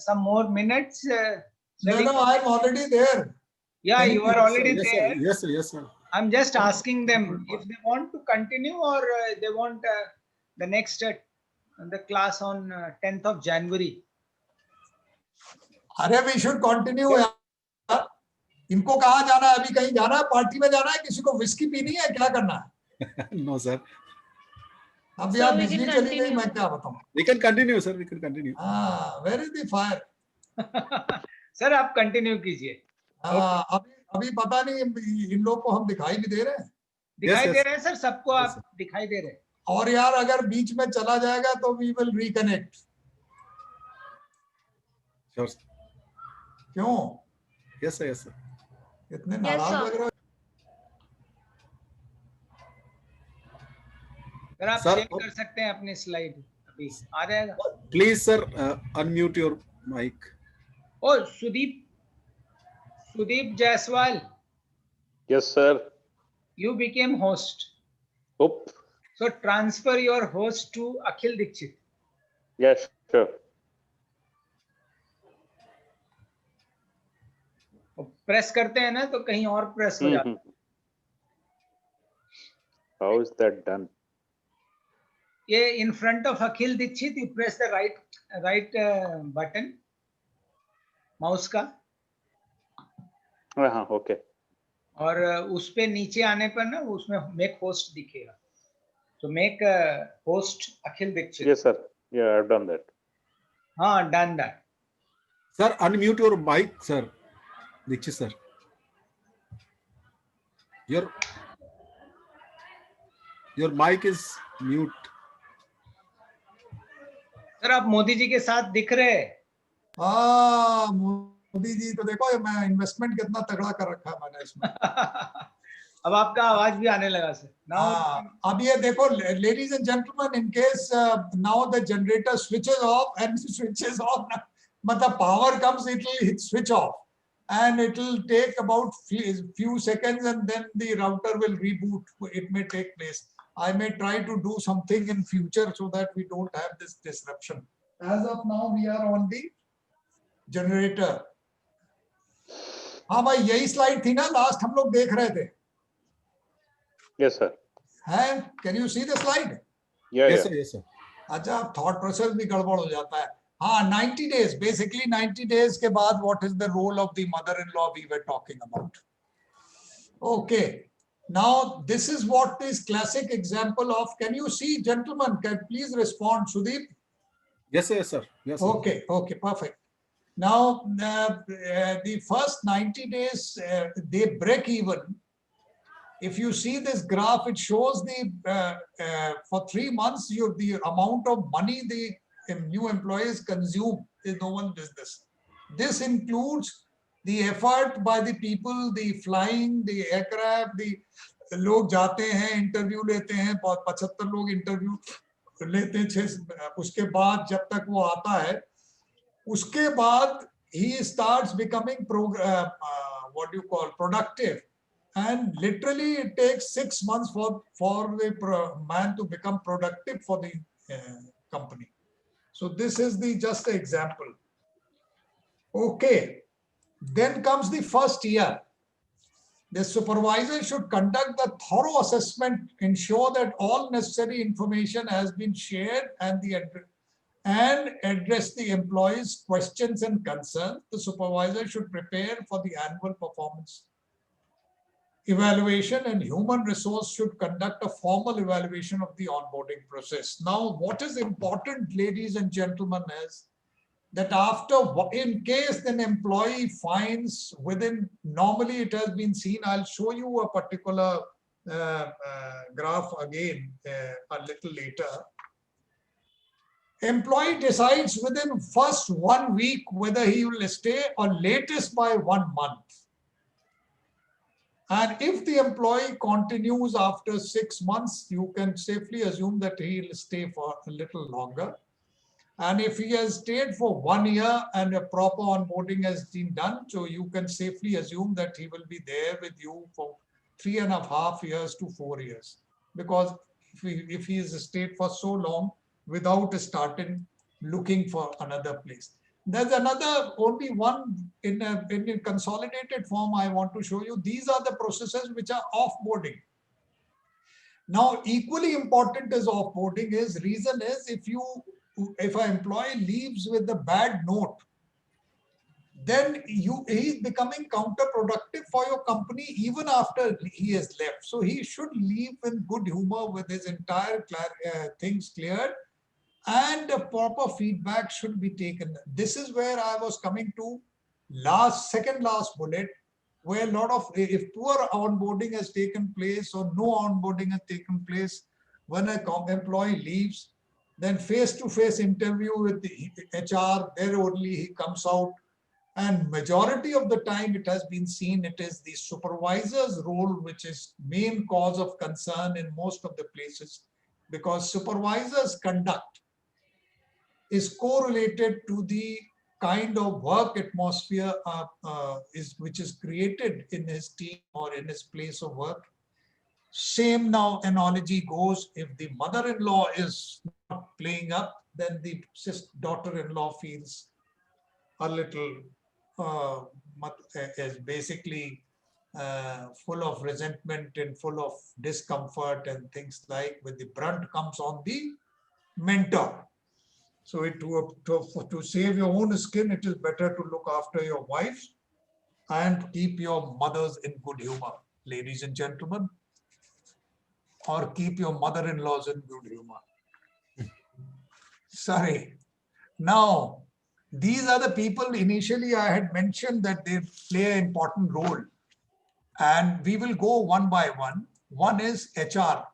Some more minutes? No, I am already there. Yeah, you are already there. Yes, sir. Yes, sir. I'm just asking them if they want to continue or they want the next the class on 10th of January. अरे we should continue यार. इनको कहाँ जाना है? अभी कहीं जाना है? पार्टी में जाना है? किसी को विस्की पीनी है? क्या करना है? No, sir. अब So यार we बिजली can चली गई, continue. मैं क्या बताऊं? We can continue, sir. We can continue. हाँ, where is the fire? Sir आप कंटिन्यू कीजिए. हाँ, अभी पता नहीं इन लोग को हम दिखाई भी दे रहे हैं. दिखाई yes. दे रहे हैं सर, सबको Yes, आप sir. दिखाई दे रहे हैं. और यार अगर बीच में चला जाएगा तो we will reconnect. Sure, sir. क्यों? Yes, sir. Yes, sir. इतने Yes, नाराज sir. लग रहे हो? सर आप Sir, शेयर कर सकते हैं अपनी स्लाइड, अभी आ जाएगा. Please, sir, unmute your mic. ओ Sudeep Jaiswal, Yes, sir. you became host. Oop. So transfer your host to Akhil Dixit. Yes, sure. Press करते हैं ना तो कहीं और प्रेस हो जाता है. How is that done? ये in front of Akhil Dixit you press the right button mouse का, हाँ, okay. और उस पे नीचे आने पर ना उसमें मेक होस्ट दिखेगा. So make host Akhil Dixit. Yes, sir. Yeah, I've done that. हाँ, done that. Sir, unmute your mic, sir. Dixit, sir. Your mic is mute. Sir आप मोदी जी के साथ दिख रहे हैं. हाँ, मोदी जी तो देखो, मैं इन्वेस्टमेंट कितना तगड़ा कर रखा है मैंने इसमें. अब आपका आवाज भी आने लगा सर. हाँ, अब ये देखो, ladies and gentlemen, in case now the generator switches off and switches on, मतलब power comes, it will switch off and it will take about few seconds and then the router will reboot. It may take place. I may try to do something in future so that we don't have this disruption. As of now, we are on the generator. हाँ भाई, यही slide थी ना last हम लोग देख रहे थे. Yes, sir. And can you see the slide? Yeah, Yes, yeah. sir. Yes, sir. अच्छा, thought process भी गड़बड़ हो जाता है. हाँ, 90 days, basically 90 days के बाद what is the role of the mother-in-law we were talking about. Okay. Now, this is what is classic example of, can you see, gentlemen, can please respond, Sudeep? Yes, sir. Yes, sir. Yes, sir. Okay, okay, perfect. Now, the first 90 days, they break even If you see this graph, it shows the for 3 months, the amount of money the new employees consume is no one's business. This includes the effort by the people, the flying, the aircraft, the लोग जाते हैं interview लेते हैं 75 लोग interview लेते हैं उसके बाद जब तक वो आता है उसके बाद he starts becoming what do you call productive, and literally it takes 6 months for the man to become productive for the company. So this is the just an example. Okay, then comes the first year. The supervisor should conduct the thorough assessment, ensure that all necessary information has been shared and address the employees' questions and concerns. The supervisor should prepare for the annual performance evaluation, and human resource should conduct a formal evaluation of the onboarding process. Now, what is important, ladies and gentlemen, is that after, in case an employee finds within, normally it has been seen, I'll show you a particular graph again a little later. Employee decides within first 1 week whether he will stay, or latest by 1 month. And if the employee continues after 6 months, you can safely assume that he will stay for a little longer. And if he has stayed for 1 year and a proper onboarding has been done, so you can safely assume that he will be there with you for 3.5 years to 4 years. Because if he has stayed for so long without starting looking for another place. There's another, only one in a consolidated form I want to show you. These are the processes which are offboarding. Now, equally important as offboarding is, reason is, if an employee leaves with a bad note, then he's becoming counterproductive for your company even after he has left. So he should leave in good humor with his entire things cleared, and a proper feedback should be taken. This is where I was coming to second last bullet, where a lot of, if poor onboarding has taken place or no onboarding has taken place, when an employee leaves, then face-to-face interview with the HR, there only he comes out. And majority of the time it has been seen, it is the supervisor's role which is main cause of concern in most of the places, because supervisor's conduct is correlated to the kind of work atmosphere which is created in his team or in his place of work. Same now analogy goes, if the mother-in-law is not playing up, then the daughter-in-law feels a little is basically full of resentment and full of discomfort and things like, with the brunt comes on the mentor. So to save your own skin, it is better to look after your wives and keep your mothers in good humor, ladies and gentlemen, or keep your mother-in-laws in good humor. Sorry. Now, these are the people initially I had mentioned that they play an important role, and we will go one by one. One is HR.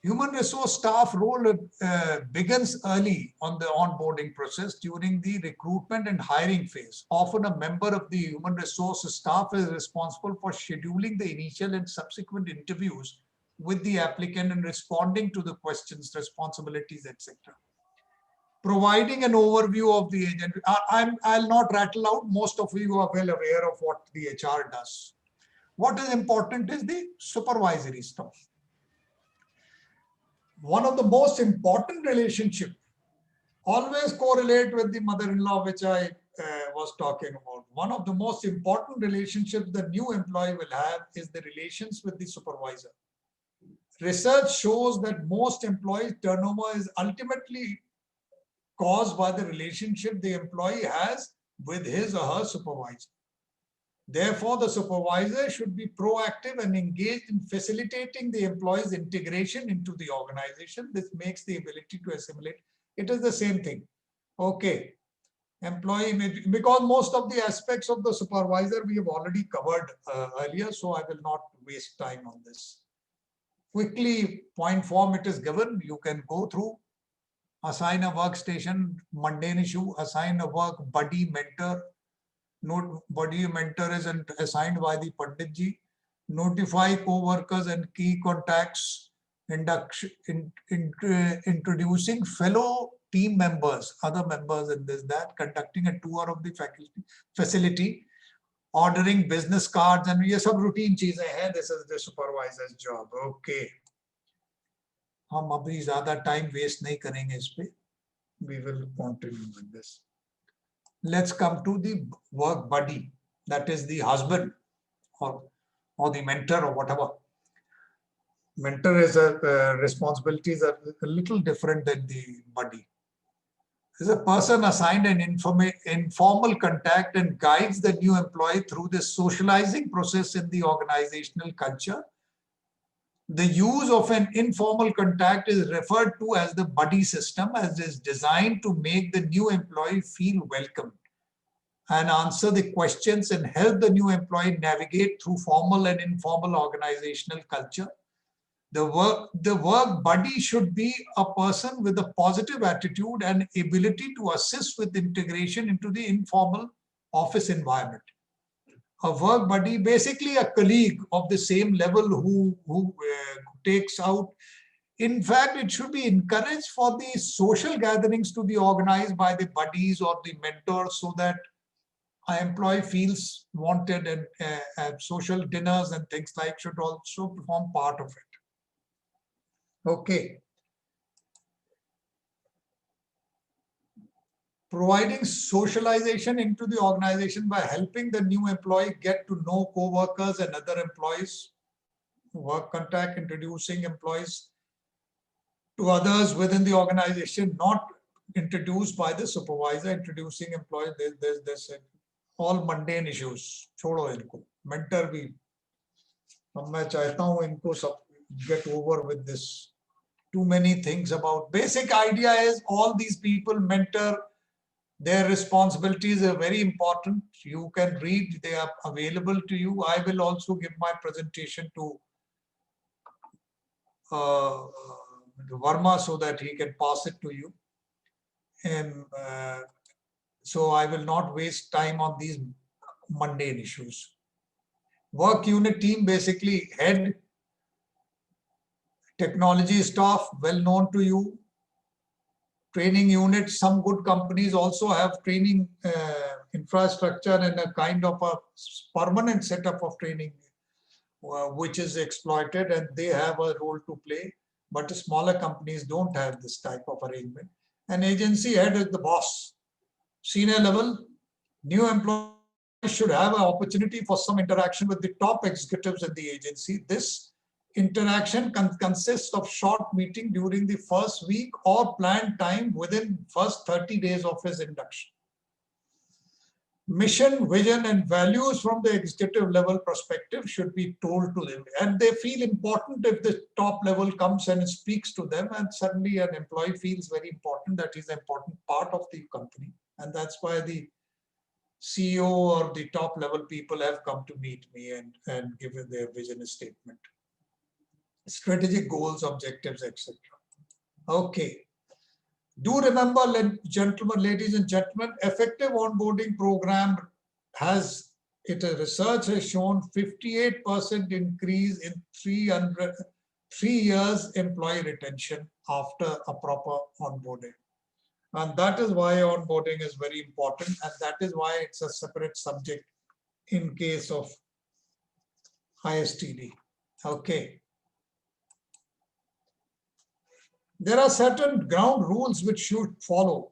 Human resource staff role begins early on the onboarding process during the recruitment and hiring phase. Often a member of the human resource staff is responsible for scheduling the initial and subsequent interviews with the applicant and responding to the questions, responsibilities, etc. Providing an overview of the agent. I'll not rattle out. Most of you are well aware of what the HR does. What is important is the supervisory staff. One of the most important relationship, always correlate with the mother-in-law, which I was talking about. One of the most important relationships the new employee will have is the relations with the supervisor. Research shows that most employee turnover is ultimately caused by the relationship the employee has with his or her supervisor. Therefore, the supervisor should be proactive and engaged in facilitating the employee's integration into the organization. This makes the ability to assimilate. It is the same thing. Okay. Employee image, because most of the aspects of the supervisor we have already covered earlier, so I will not waste time on this. Quickly, point form it is given, you can go through. Assign a workstation, mundane issue, assign a work buddy mentor. Note buddy mentor is assigned by the Pandit ji. Notify co-workers and key contacts. Introducing fellow team members, other members in this, that, conducting a tour of the facility, ordering business cards, and ये सब routine चीजें हैं. This is the supervisor's job. Okay. हम अभी ज़्यादा time waste नहीं करेंगे इस पे. We will continue with this. Let's come to the work buddy, that is the husband or the mentor or whatever. Mentor is responsibilities are a little different than the buddy. Is a person assigned an informal contact and guides the new employee through the socializing process in the organizational culture. The use of an informal contact is referred to as the buddy system, as it is designed to make the new employee feel welcome and answer the questions and help the new employee navigate through formal and informal organizational culture. The work buddy should be a person with a positive attitude and ability to assist with integration into the informal office environment. A work buddy, basically a colleague of the same level who takes out. In fact, it should be encouraged for the social gatherings to be organized by the buddies or the mentors, so that an employee feels wanted, and social dinners and things like should also form part of it. Okay. Providing socialization into the organization by helping the new employee get to know co-workers and other employees. Work contact, introducing employees to others within the organization, not introduced by the supervisor, introducing employees. There's all mundane issues. छोड़ो इनको. Mentor भी. अब मैं चाहता हूँ इनको सब get over with this. Too many things about. Basic idea is all these people mentor. Their responsibilities are very important. You can read, they are available to you. I will also give my presentation to Verma so that he can pass it to you. And so I will not waste time on these mundane issues. Work unit team, basically head, technology staff, well known to you. Training units, some good companies also have training infrastructure and a kind of a permanent setup of training, which is exploited, and they have a role to play. But smaller companies don't have this type of arrangement. An agency head is the boss. Senior level, new employees should have an opportunity for some interaction with the top executives in the agency. This interaction consists of short meeting during the first week or planned time within first 30 days of his induction. Mission, vision, and values from the executive level perspective should be told to them. And they feel important if the top level comes and speaks to them, and suddenly an employee feels very important, that is an important part of the company. And that's why the CEO or the top level people have come to meet me and given their vision statement. Strategic goals, objectives, etc. Okay. Do remember, gentlemen, ladies and gentlemen, effective onboarding program has, research has shown 58% increase in 3 years employee retention after a proper onboarding. And that is why onboarding is very important, and that is why it's a separate subject in case of ISTD. Okay. There are certain ground rules which you should follow.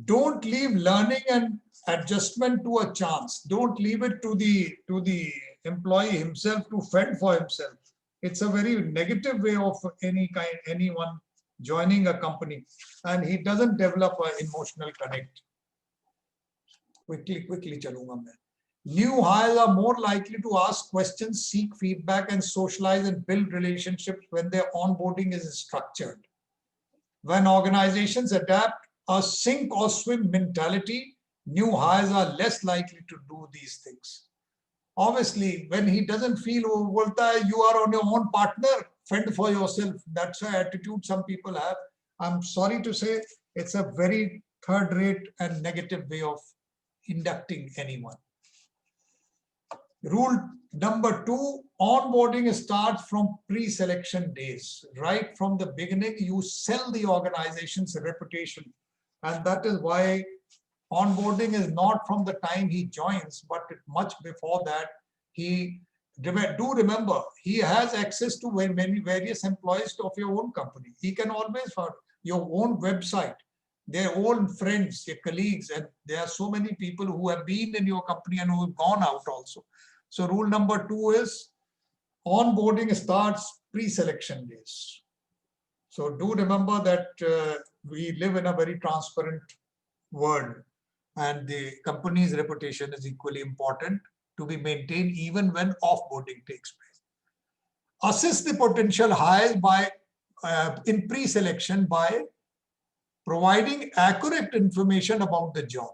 Don't leave learning and adjustment to a chance. Don't leave it to the employee himself to fend for himself. It's a very negative way of anyone joining a company, and he doesn't develop an emotional connect. Quickly chalunga main. New hires are more likely to ask questions, seek feedback, and socialize and build relationships when their onboarding is structured. When organizations adapt a sink or swim mentality, new hires are less likely to do these things. Obviously, when he doesn't feel, you are on your own partner, fend for yourself. That's the attitude some people have. I'm sorry to say, it's a very third-rate and negative way of inducting anyone. Rule number 2, onboarding starts from pre-selection days. Right from the beginning, you sell the organization's reputation. And that is why onboarding is not from the time he joins, but much before that. Do remember, he has access to many various employees of your own company. He can always find your own website, their own friends, your colleagues, and there are so many people who have been in your company and who have gone out also. So rule number 2 is onboarding starts pre-selection days. So do remember that we live in a very transparent world, and the company's reputation is equally important to be maintained even when offboarding takes place. Assess the potential hires in pre-selection by providing accurate information about the job.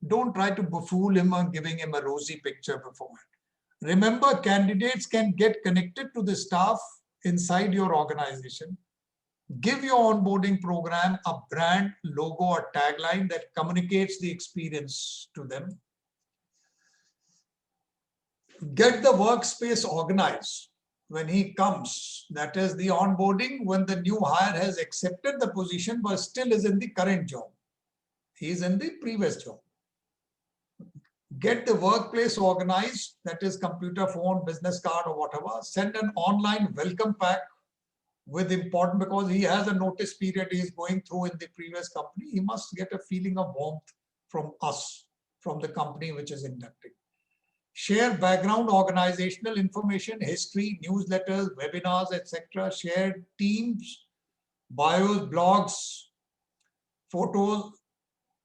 Don't try to befool him on giving him a rosy picture beforehand. Remember, candidates can get connected to the staff inside your organization. Give your onboarding program a brand, logo, or tagline that communicates the experience to them. Get the workspace organized when he comes. That is the onboarding when the new hire has accepted the position but still is in the current job. He is in the previous job. Get the workplace organized, that is computer, phone, business card, or whatever. Send an online welcome pack with important, because he has a notice period he is going through in the previous company. He must get a feeling of warmth from us, from the company which is inducting. Share background organizational information, history, newsletters, webinars, etc. Share teams, bios, blogs, photos.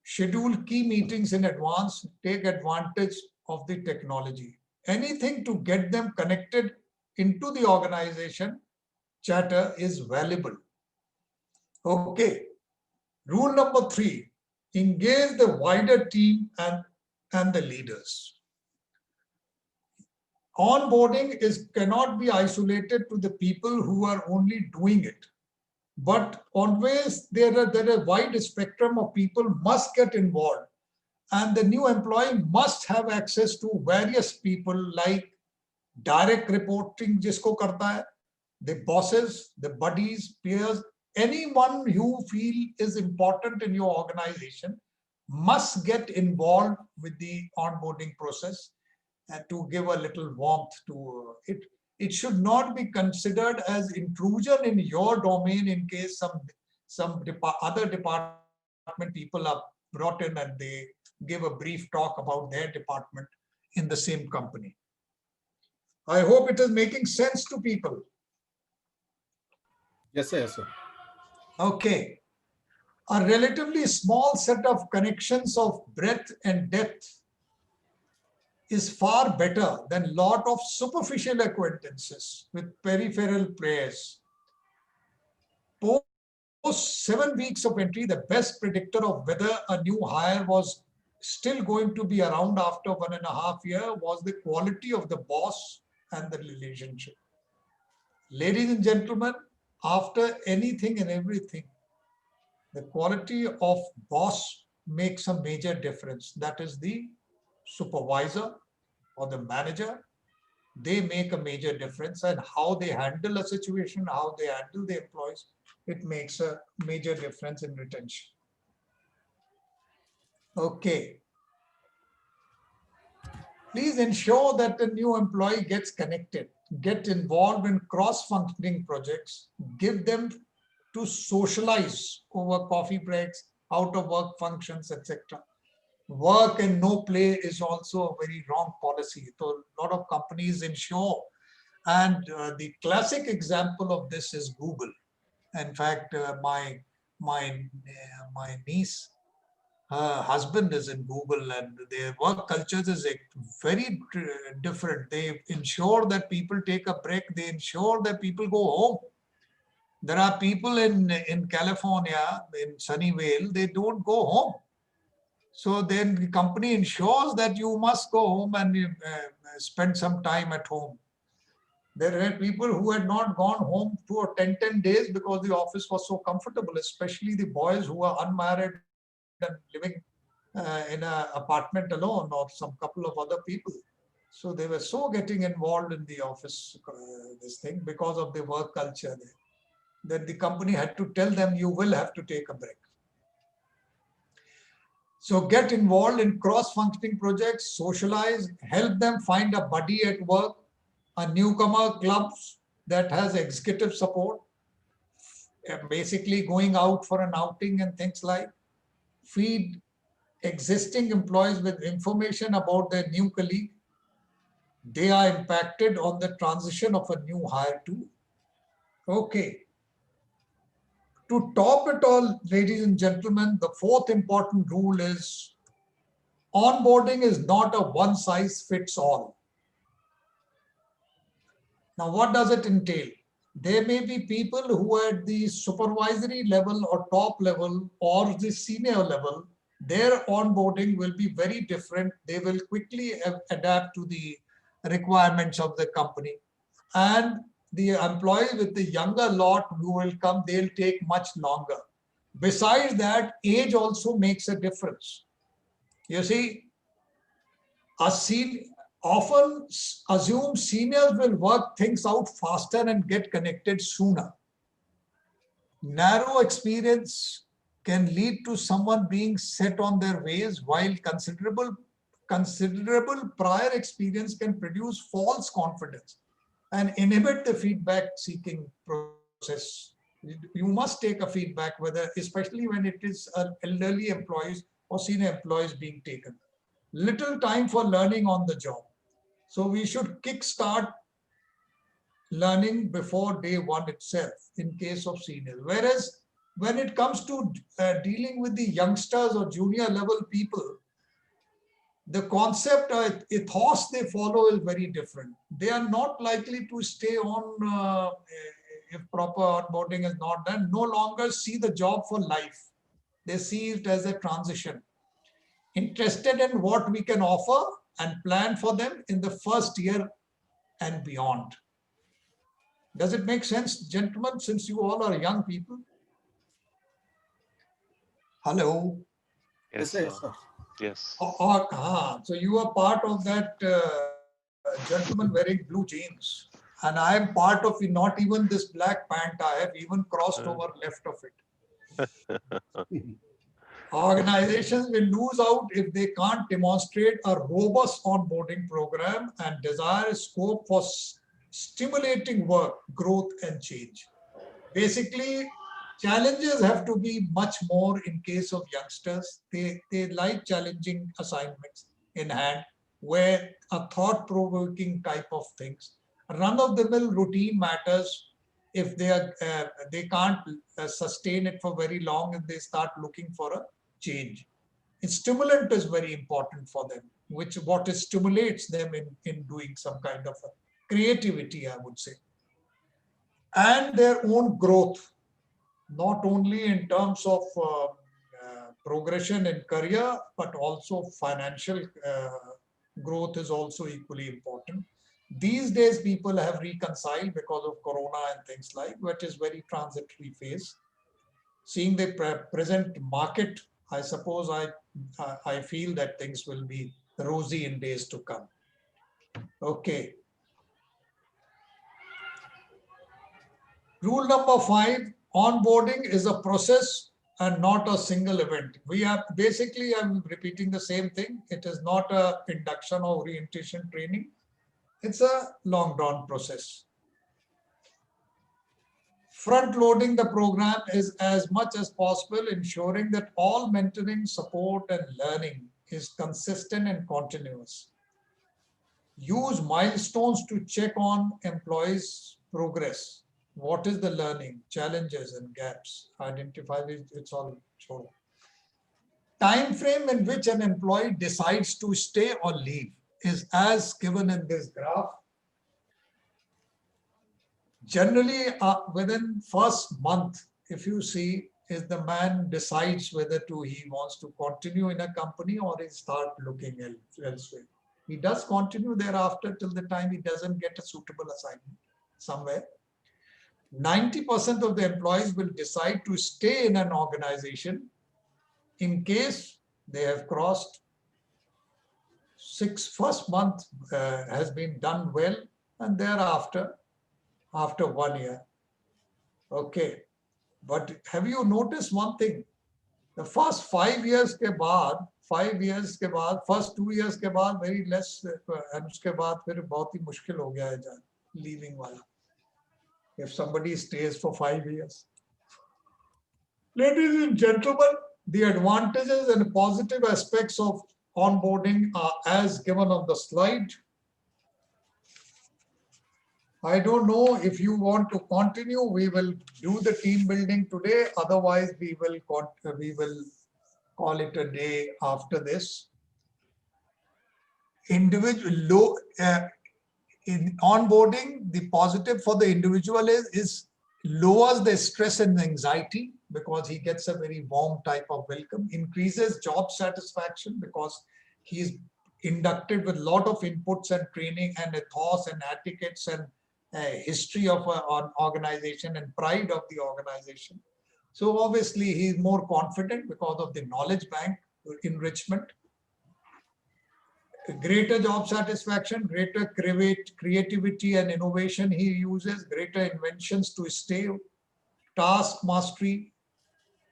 Schedule key meetings in advance. Take advantage of the technology. Anything to get them connected into the organization chatter is valuable. Okay. Rule number 3, engage the wider team and the leaders. Onboarding cannot be isolated to the people who are only doing it, but always there is a wide spectrum of people must get involved, and the new employee must have access to various people like direct reporting jisko karta hai, the bosses, the buddies, peers, anyone you feel is important in your organization must get involved with the onboarding process and to give a little warmth to it. It should not be considered as intrusion in your domain in case some other department people are brought in and they give a brief talk about their department in the same company. I hope it is making sense to people. Yes, sir. Yes, sir. Okay. A relatively small set of connections of breadth and depth is far better than lot of superficial acquaintances with peripheral players. Post 7 weeks of entry, the best predictor of whether a new hire was still going to be around after 1.5 years was the quality of the boss and the relationship. Ladies and gentlemen, after anything and everything, the quality of boss makes a major difference. That is the supervisor or the manager. They make a major difference, and how they handle a situation, how they handle the employees, it makes a major difference in retention. Okay. Please ensure that the new employee gets connected, get involved in cross-functioning projects, give them to socialize over coffee breaks, out of work functions, etc. Work and no play is also a very wrong policy. So a lot of companies ensure, and the classic example of this is Google. In fact, my niece, her husband is in Google, and their work cultures is very different. They ensure that people take a break. They ensure that people go home. There are people in California, in Sunnyvale, they don't go home. So then the company ensures that you must go home and spend some time at home. There were people who had not gone home for 10 days because the office was so comfortable, especially the boys who are unmarried and living in an apartment alone, or some couple of other people. So they were so getting involved in the office, this thing, because of the work culture there, that the company had to tell them, you will have to take a break. So get involved in cross-functioning projects, socialize, help them find a buddy at work, a newcomer clubs that has executive support, basically going out for an outing and things like. Feed existing employees with information about their new colleague. They are impacted on the transition of a new hire too. Okay. To top it all, ladies and gentlemen, the fourth important rule is onboarding is not a one size fits all. Now, what does it entail? There may be people who are at the supervisory level or top level or the senior level, their onboarding will be very different. They will quickly adapt to the requirements of the company. And the employees with the younger lot who will come, they'll take much longer. Besides that, age also makes a difference. You see, often assume seniors will work things out faster and get connected sooner. Narrow experience can lead to someone being set on their ways, while considerable prior experience can produce false confidence and inhibit the feedback seeking process. You must take a feedback, especially when it is elderly employees or senior employees being taken. Little time for learning on the job. So we should kickstart learning before day one itself in case of seniors. Whereas when it comes to dealing with the youngsters or junior level people, the concept ethos they follow is very different. They are not likely to stay on if proper onboarding is not done, no longer see the job for life. They see it as a transition. Interested in what we can offer and plan for them in the first year and beyond. Does it make sense, gentlemen, since you all are young people? Hello? Yes, Yes, sir. sir. Yes. So you are part of that gentleman wearing blue jeans. And I am part of not even this black pant. I have even crossed over left of it. Organizations will lose out if they can't demonstrate a robust onboarding program and desire scope for stimulating work, growth, and change. Basically, challenges have to be much more in case of youngsters. They like challenging assignments in hand, where a thought-provoking type of things. Run-of-the-mill routine matters if they can't sustain it for very long and they start looking for a change. A stimulant is very important for them, what stimulates them in doing some kind of a creativity, I would say. And their own growth, not only in terms of progression in career, but also financial growth is also equally important. These days, people have reconciled because of Corona and things like, which is very transitory phase. Seeing the present market, I suppose I feel that things will be rosy in days to come. Okay. Rule number 5, onboarding is a process and not a single event. I'm repeating the same thing. It is not a induction or orientation training. It's a long drawn process. Front loading the program is as much as possible, ensuring that all mentoring, support, and learning is consistent and continuous. Use milestones to check on employees' progress. What is the learning, challenges, and gaps? Identify it's all shown. Time frame in which an employee decides to stay or leave is as given in this graph. Generally, within first month, if you see, is the man decides whether he wants to continue in a company or he start looking elsewhere. He does continue thereafter till the time he doesn't get a suitable assignment somewhere. 90% of the employees will decide to stay in an organization in case they have crossed first month has been done well, and thereafter, after 1 year. Okay. But have you noticed one thing? The first 5 years के बाद, first 2 years के बाद very less, and उसके बाद फिर बहुत ही मुश्किल हो गया है leaving वाला. If somebody stays for 5 years. Ladies and gentlemen, the advantages and positive aspects of onboarding are as given on the slide. I don't know if you want to continue. We will do the team building today. Otherwise, we will call it a day after this. In onboarding, the positive for the individual is lowers the stress and anxiety because he gets a very warm type of welcome, increases job satisfaction because he is inducted with a lot of inputs and training and ethos and etiquettes and history of an organization and pride of the organization. So obviously he is more confident because of the knowledge bank enrichment. Greater job satisfaction, greater creativity and innovation he uses, greater inventions to stay, task mastery,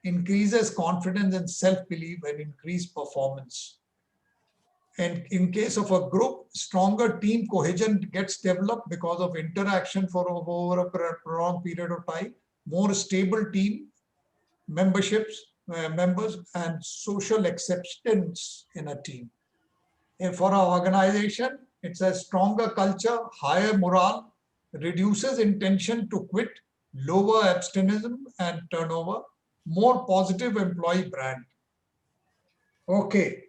increases confidence and self-belief and increased performance. And in case of a group, stronger team cohesion gets developed because of interaction for over a prolonged period of time, more stable team members and social acceptance in a team. And for our organization, it's a stronger culture, higher morale, reduces intention to quit, lower abstention and turnover, more positive employee brand. Okay.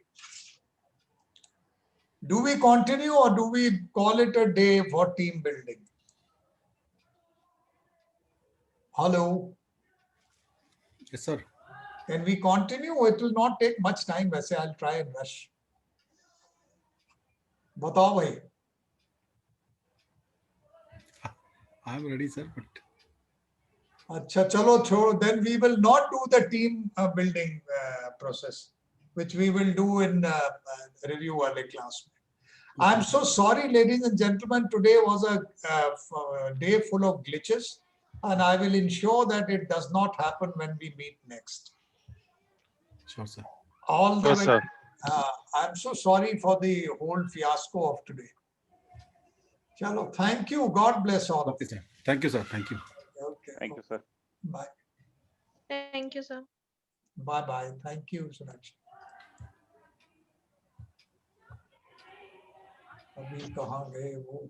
Do we continue or do we call it a day for team building? Hello? Yes, sir. Can we continue? It will not take much time. I say I'll try and rush. बताओ भाई. I'm ready, sir. But अच्छा चलो छोड़ो. Then we will not do the team building process, which we will do in review wale class. I'm so sorry, ladies and gentlemen. Today was a day full of glitches, and I will ensure that it does not happen when we meet next. sure, sir. All the Yes, sir. I'm so sorry for the whole fiasco of today. Chalo, thank you. God bless all of Okay, you. sir. Thank you, sir. Thank you. Okay. Thank you, sir. Bye. Thank you, sir. Bye bye. Thank you, Sunakshi. अभी कहाँ गए वो?